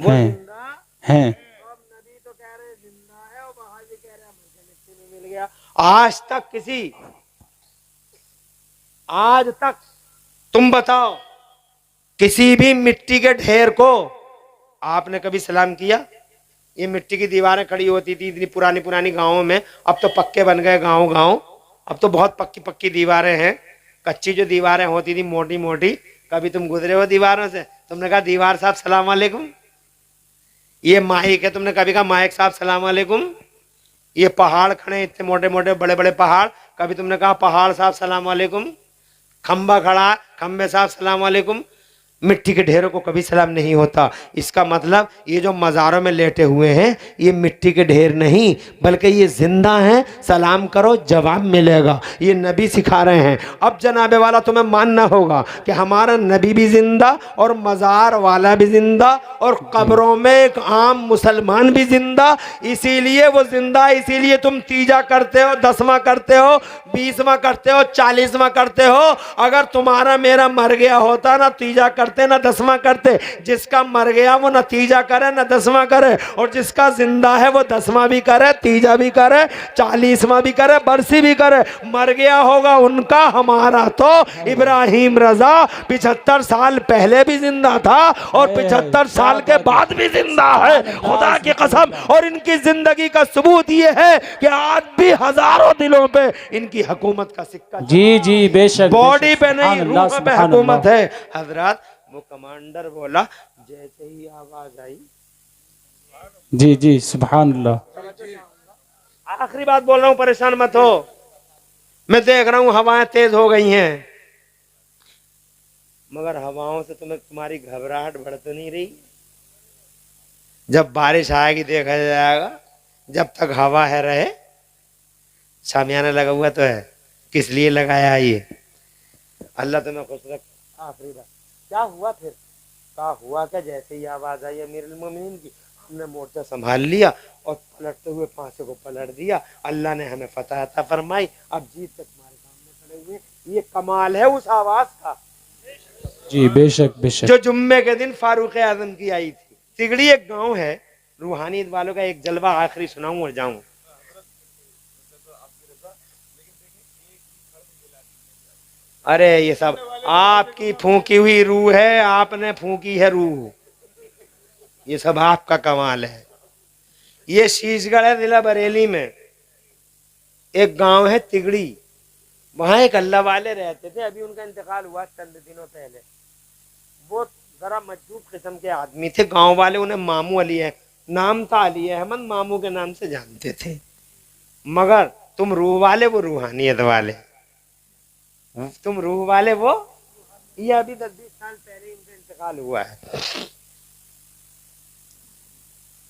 वो हैं। जिंदा हैं। तो अब नबी तो कह रहे हैं जिंदा है और वहां भी कह रहे हैं मुझे मिट्टी में मिल गया। आज तक तुम बताओ किसी भी मिट्टी के ढेर को आपने कभी सलाम किया? ये मिट्टी की दीवारें खड़ी होती थी इतनी पुरानी पुरानी गांवों में, अब तो पक्के बन गए गांव गांव, अब तो बहुत पक्की पक्की दीवारें हैं। कच्ची जो दीवारें होती थी मोटी मोटी, कभी तुम गुजरे हो दीवारों से? तुमने कहा दीवार साहब सलाम वालेकुम? ये माइक है, तुमने कभी कहा माइक साहब सलाम वालेकुम? ये पहाड़ खड़े इतने मोटे मोटे बड़े बड़े पहाड़, कभी तुमने कहा पहाड़ साहब सलाम वालेकुम? खंबा खड़ा, खंबे साहब सलाम वालेकुम? मिट्टी के ढेरों को कभी सलाम नहीं होता। इसका मतलब ये जो मज़ारों में लेटे हुए हैं ये मिट्टी के ढेर नहीं बल्कि ये जिंदा हैं। सलाम करो जवाब मिलेगा, ये नबी सिखा रहे हैं। अब जनाबे वाला तुम्हें मानना होगा कि हमारा नबी भी जिंदा और मज़ार वाला भी जिंदा और कब्रों में एक आम मुसलमान भी जिंदा। इसीलिए वो जिंदा, इसीलिए तुम तीजा करते हो, 10वां करते हो, 20वां करते हो, 40वां करते हो। अगर तुम्हारा मेरा मर गया होता ना तीजा करते ना 10वां करते। जिसका मर गया वो ना तीजा करे ना 10वां करे, और जिसका जिंदा है वो 10वां भी करे, तीजा भी करे, 40वां भी करे, बरसी भी करे। मर गया होगा उनका, हमारा तो इब्राहिम रजा 75 साल पहले भी जिंदा था और 75 साल के बाद भी जिंदा है, खुदा की कसम। और इनकी जिंदगी का सबूत ये है कि आज भी हजारों दिलों पे इनकी हुकूमत का सिक्का। जी जी बेशक, बॉडी पे नहीं सुभान अल्लाह, रूह पे सुभान हुकूमत अल्लाह। है। हजरत वो कमांडर बोला, जैसे ही आवाज आई, जी जी सुभान अल्लाह। आखिरी बात बोल रहा हूं, परेशान मत हो। मैं देख रहा हूं हवाएं तेज हो गई हैं, मगर हवाओं से तुम्हारी घबराहट बढ़ तो नहीं रही? जब बारिश आएगी देखा जाएगा। जब तक हवा है रहे, शामियाना लगा हुआ तो है, किस लिए लगाया ये? अल्लाह तुम्हें खुश रख। आखिरी बात क्या हुआ फिर? क्या हुआ क्या? जैसे ही आवाज आई अमीरुल मोमिनीन की, हमने मोर्चा संभाल लिया और पलटते हुए पांचों को पलट दिया। अल्लाह ने हमें फतह अता फरमाई। अब जीत तक तुम्हारे सामने खड़े हुए। ये कमाल है उस आवाज का जी बेशक बेशक। जो जुम्मे के दिन फारूक आजम की आई थी। तिगड़ी एक गांव है, रूहानियत वालों का एक जलवा आखिरी सुनाऊं और जाऊं। अरे ये सब आपकी फूकी हुई रूह है, आपने फूकी है रूह, ये सब आपका कमाल है। ये शीशगढ़ है जिला बरेली में, एक गांव है तिगड़ी, वहां एक अल्लाह वाले रहते थे। अभी उनका इंतकाल हुआ चंद दिनों पहले। वो जरा मजबूत किस्म के आदमी थे। गांव वाले उन्हें मामू अली है, नाम था अली अहमद, मामू के नाम से जानते थे। मगर तुम रूह वाले, वो रूहानियत वाले। तुम रूह वाले, वो ये अभी 10-20 साल पहले इनका इंतकाल हुआ है।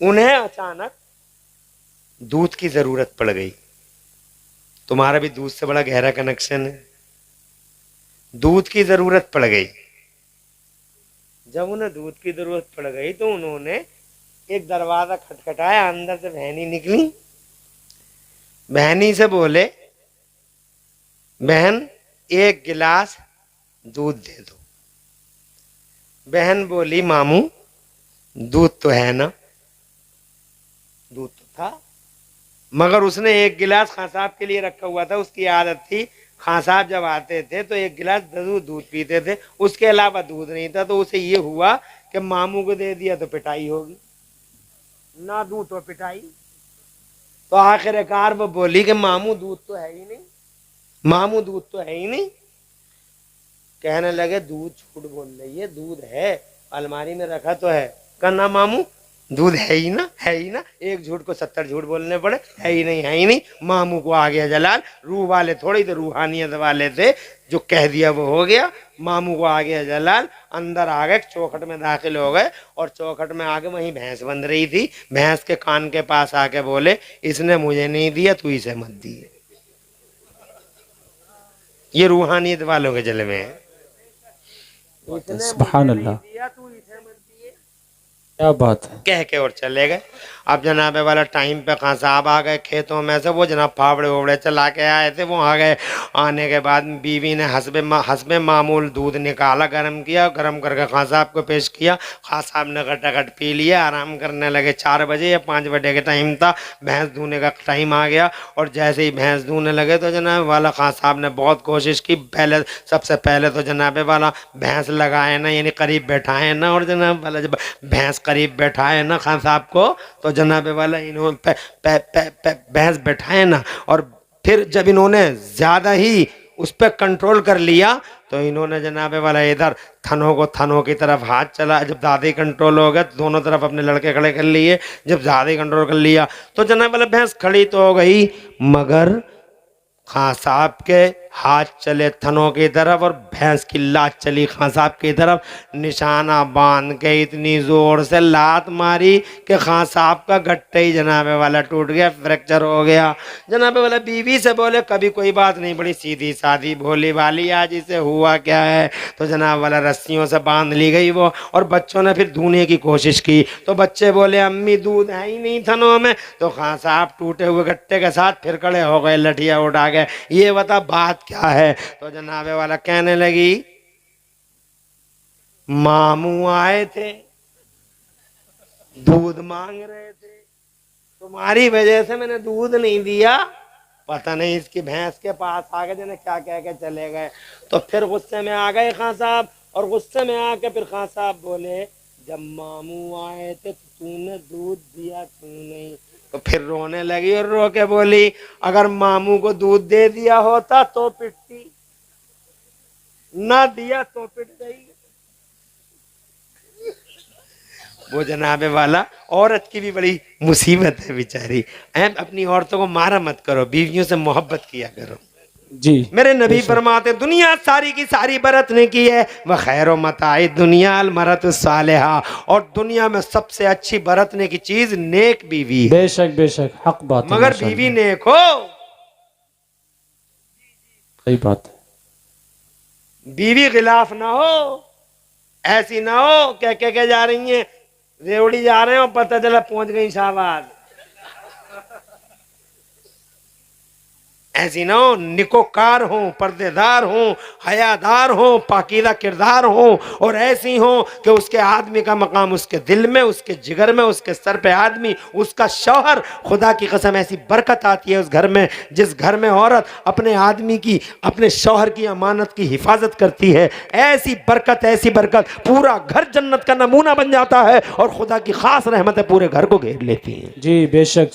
उन्हें अचानक दूध की जरूरत पड़ गई। तुम्हारा भी दूध से बड़ा गहरा कनेक्शन है। दूध की जरूरत पड़ गई। जब उन्हें दूध की जरूरत पड़ गई तो उन्होंने एक दरवाजा खटखटाया, अंदर से बहनी निकली। बहनी से बोले, बहन एक गिलास दूध दे दो। बहन बोली, मामू दूध तो है ना। दूध तो था, मगर उसने एक गिलास खां साहब के लिए रखा हुआ था। उसकी आदत थी, खां साहब जब आते थे तो एक गिलास जरूर दूध पीते थे, उसके अलावा दूध नहीं था। तो उसे ये हुआ कि मामू को दे दिया तो पिटाई होगी, ना दूं तो पिटाई। तो आखिरकार वो बोली कि मामू दूध तो है ही नहीं, मामू दूध तो है ही नहीं। कहने लगे दूध झूठ बोल रही है, दूध है, अलमारी में रखा तो है। कहना मामू दूध है ही ना, है ही ना। एक झूठ को 70 झूठ बोलने पड़े, है ही नहीं, है ही नहीं। मामू को आ गया जलाल। रूह वाले थोड़ी तो रूहानियत वाले थे, जो कह दिया वो हो गया। मामू को आ गया जलाल, अंदर आ गए, चौखट में दाखिल हो गए और चौखट में आके वहीं भैंस बंध रही थी। भैंस के कान के पास आके बोले, इसने मुझे नहीं दिया, तू इसे मत दिए। ये रूहानियत वालों के जल में है। इसने सुभान मुझे नहीं अल्लाह। दिया, तू इसे मत दिए, क्या बात है। कह के और चले गए। अब जनाबे वाला टाइम पे खां साहब आ गए खेतों में से। वो जनाब फावड़े वोवड़े चला के आए थे, वो आ गए। आने के बाद बीवी ने हसबे मामूल दूध निकाला, गर्म किया, गर्म करके खां साहब को पेश किया। खां साहब ने घटाघट पी लिया, आराम करने लगे। 4 बजे या 5 बजे का टाइम था, भैंस धोने का टाइम आ गया। और जैसे ही भैंस धोने लगे तो जनाब वाला खां साहब ने बहुत कोशिश की। पहले सबसे पहले तो जनाबे वाला भैंस लगाए ना, यानी करीब बैठाए ना। और जनाब वाला जब भैंस करीब बैठाए ना खां साहब को, तो जनाबे वाला इन्होंने भैंस बैठाए ना। और फिर जब इन्होंने ज़्यादा ही उस पर कंट्रोल कर लिया तो इन्होंने जनाबे वाला इधर थनों की तरफ हाथ चला। जब ज़्यादा ही कंट्रोल हो गया तो दोनों तरफ अपने लड़के खड़े कर लिए। जब ज़्यादा ही कंट्रोल कर लिया तो जनाबे वाला भैंस खड़ी तो हो गई, मगर खां साहब के हाथ चले थनों की तरफ और भैंस की लात चली खां साहब की तरफ। निशाना बांध के इतनी जोर से लात मारी कि खां साहब का गट्टे ही जनाबे वाला टूट गया, फ्रैक्चर हो गया। जनाबे वाला बीवी से बोले, कभी कोई बात नहीं, बड़ी सीधी सादी भोली वाली, आज इसे हुआ क्या है। तो जनाब वाला रस्सियों से बांध ली गई वो। और बच्चों ने फिर धोने की कोशिश की तो बच्चे बोले, अम्मी दूध है ही नहीं थनों में। तो खां साहब टूटे हुए गट्टे के साथ फिर खड़े हो गए, लठिया उठा गए, ये बता बात क्या है। तो जनाबे वाला कहने लगी, मामू आए थे, दूध मांग रहे थे, तुम्हारी वजह से मैंने दूध नहीं दिया। पता नहीं इसकी भैंस के पास आ गए, जने क्या कह के चले गए। तो फिर गुस्से में आ गए खां साहब। और गुस्से में आके फिर खां साहब बोले, जब मामू आए थे तो तूने दूध दिया, क्यों नहीं। तो फिर रोने लगी और रो के बोली, अगर मामू को दूध दे दिया होता तो पिटती, ना दिया तो पिट गई। वो जनाबे वाला औरत की भी बड़ी मुसीबत है बेचारी। अपनी औरतों को मारा मत करो, बीवियों से मोहब्बत किया करो। जी मेरे नबी फरमाते, दुनिया सारी की सारी बरत ने की है, वह खैरो मताए दुनिया मरत सालेहा। और दुनिया में सबसे अच्छी बरतने की चीज नेक बीवी है। बेशक बेशक, हक बात है, मगर माशाअल्लाह। बीवी नेक हो, सही बात है। बीवी खिलाफ ना हो, ऐसी ना हो कह जा रही हैं, रेवड़ी जा रहे हो, पता चला पहुंच गई शाहबाद। ऐसी ना हो, निकोकार हो, पर्देदार हो, हयादार हो, पाकीदा किरदार हो। और ऐसी हो कि उसके आदमी का मकाम उसके दिल में, उसके जिगर में, उसके सर पे आदमी, उसका शौहर। खुदा की कसम ऐसी बरकत आती है उस घर में, जिस घर में औरत अपने आदमी की, अपने शौहर की अमानत की हिफाजत करती है। ऐसी बरकत पूरा घर जन्नत का नमूना बन जाता है और खुदा की खास रहमतें पूरे घर को घेर लेती हैं। जी बेशक,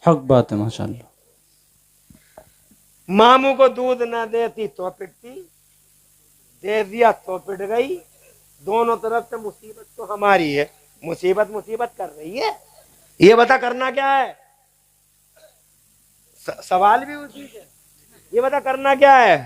हक बात है, माशाअल्लाह। मामू को दूध ना देती तो पिटती, दे दिया तो पिट गई। दोनों तरफ से मुसीबत तो हमारी है, मुसीबत कर रही है। ये बता करना क्या है, सवाल भी उसी से, ये बता करना क्या है।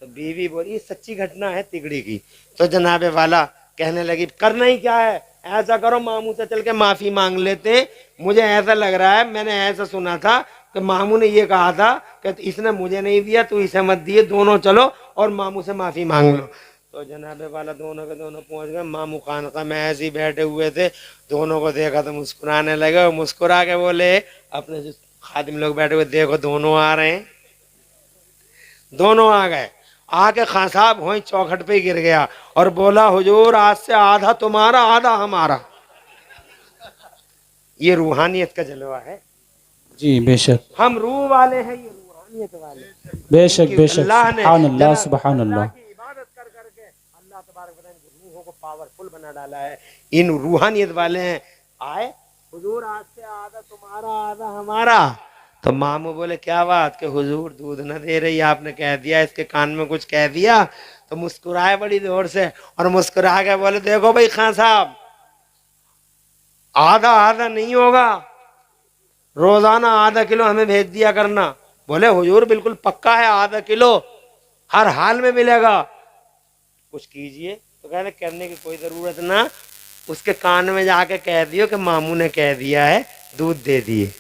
तो बीवी बोली, सच्ची घटना है तिगड़ी की। तो जनाबे वाला कहने लगी, करना ही क्या है, ऐसा करो मामू से चल के माफी मांग लेते। मुझे ऐसा लग रहा है, मैंने ऐसा सुना था कि मामू ने ये कहा था कहते इसने मुझे नहीं दिया, तू इसे मत दिए, दोनों चलो और मामू से माफी मांग लो। तो जनाबे वाला दोनों के दोनों पहुंच गए। मामू खानका में ऐसे ही बैठे हुए थे, दोनों को देखा तो मुस्कुराने लगे और मुस्कुरा के बोले अपने जो खादिम लोग बैठे हुए, देखो दोनों आ रहे हैं। दोनों आ गए, आके खान साहब वहीं चौखट पे गिर गया और बोला हुजूर आज से आधा तुम्हारा आधा हमारा। ये रूहानियत का जलवा है। जी बेशक, हम रूह वाले हैं, ये रूहानियत वाले। बेशक बेशक, अल्लाह ने सुभान अल्लाह जनाब सुभान अल्लाह अल्लाह। की इबादत कर करके अल्लाह तबारक व तआला ने रूहों को पावरफुल बना डाला है। इन रूहानियत वाले हैं आए, हुजूर आज से आधा तुम्हारा आधा हमारा। तो मामू बोले क्या बात कि हुजूर दूध न दे रही, आपने कह दिया, इसके कान में कुछ कह दिया। तो मुस्कुराए बड़ी जोर से और मुस्कुरा के बोले देखो भाई खान साहब, आधा आधा नहीं होगा, रोजाना आधा किलो हमें भेज दिया करना। बोले हुजूर बिल्कुल पक्का है, आधा किलो हर हाल में मिलेगा, कुछ कीजिए। तो कहने करने की कोई जरूरत ना, उसके कान में जाके कह दियो कि मामू ने कह दिया है, दूध दे दिए।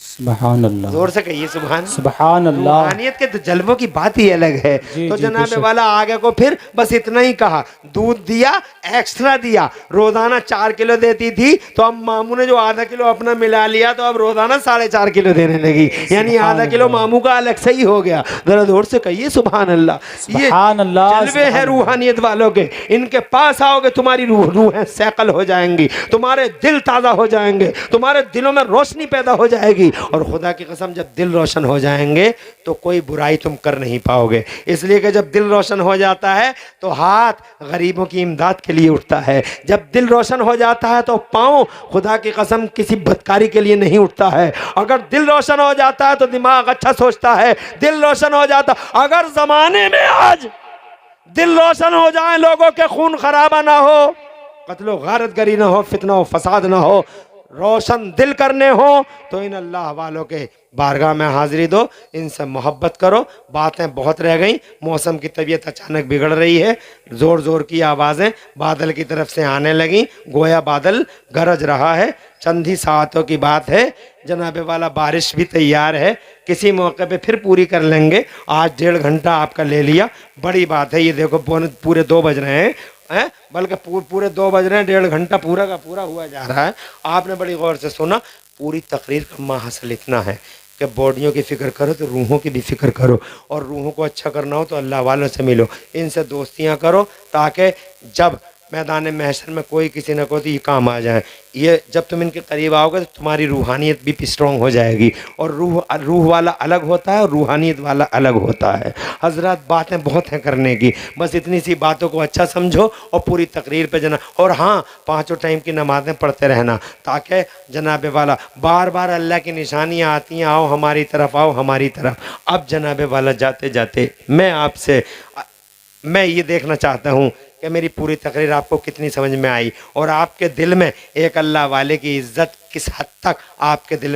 सुभान अल्लाह, जोर से कहिए सुभान सुभान अल्लाह। रूहानियत के तो जलवों की बात ही अलग है। जी, तो जी, जनाबे बेशक। वाला आगे को फिर बस इतना ही कहा, दूध दिया, एक्स्ट्रा दिया। रोजाना 4 किलो देती थी, तो अब मामू ने जो आधा किलो अपना मिला लिया, तो अब रोजाना 4.5 किलो देने लगी, यानी आधा किलो मामू का अलग से ही हो गया। जरा जोर से कहिए सुभान अल्लाह। ये सुभान अल्लाह, जलवे हैं रूहानियत वालों के। इनके पास आओगे तुम्हारी रूहें सैकल हो जाएंगी, तुम्हारे दिल ताज़ा हो जाएंगे, तुम्हारे दिलों में रोशनी पैदा हो जाएगी। और खुदा की कसम जब दिल रोशन हो जाएंगे तो कोई बुराई तुम कर नहीं पाओगे। इसलिए कि जब दिल रोशन हो जाता है तो हाथ गरीबों की इमदाद के लिए उठता है। जब दिल रोशन हो जाता है तो पाँव खुदा की कसम किसी बदकारी के लिए नहीं उठता है। अगर दिल रोशन हो जाता है तो दिमाग अच्छा सोचता है। दिल रोशन हो जाता, अगर जमाने में आज दिल रोशन हो जाए, लोगों के खून खराबा ना हो, कत्लो गारतगरी ना हो, फितना हो, फसाद ना हो, रोशन दिल करने हो, तो इन अल्लाह वालों के बारगाह में हाजिरी दो, इनसे मोहब्बत करो। बातें बहुत रह गई, मौसम की तबीयत अचानक बिगड़ रही है, ज़ोर ज़ोर की आवाज़ें बादल की तरफ से आने लगी, गोया बादल गरज रहा है। चंद ही सातों की बात है जनाबे वाला, बारिश भी तैयार है, किसी मौके पे फिर पूरी कर लेंगे। आज 1.5 घंटा आपका ले लिया, बड़ी बात है। ये देखो पूरे 2 बज रहे हैं, बल्कि पूरे 2 बज रहे हैं, 1.5 घंटा पूरा का पूरा हुआ जा रहा है। आपने बड़ी गौर से सुना। पूरी तकरीर का माहसल इतना है कि बॉडियों की फ़िक्र करो तो रूहों की भी फ़िक्र करो, और रूहों को अच्छा करना हो तो अल्लाह वालों से मिलो, इनसे दोस्तियाँ करो, ताकि जब मैदान महशर में कोई किसी न कोई तो ये काम आ जाए। ये जब तुम इनके करीब आओगे तो तुम्हारी रूहानियत भी स्ट्रॉन्ग हो जाएगी। और रूह वाला अलग होता है और रूहानियत वाला अलग होता है। हजरत बातें बहुत हैं करने की, बस इतनी सी बातों को अच्छा समझो और पूरी तकरीर पे जना। और हाँ, 5 टाइम की नमाज़ें पढ़ते रहना, ताकि जनाबे वाला बार बार अल्लाह की निशानियाँ आती हैं, आओ हमारी तरफ, आओ हमारी तरफ। अब जनाबे वाला जाते जाते मैं ये देखना चाहता हूँ कि मेरी पूरी तकरीर आपको कितनी समझ में आई, और आपके दिल में एक अल्लाह वाले की इज़्ज़त किस हद तक आपके दिल में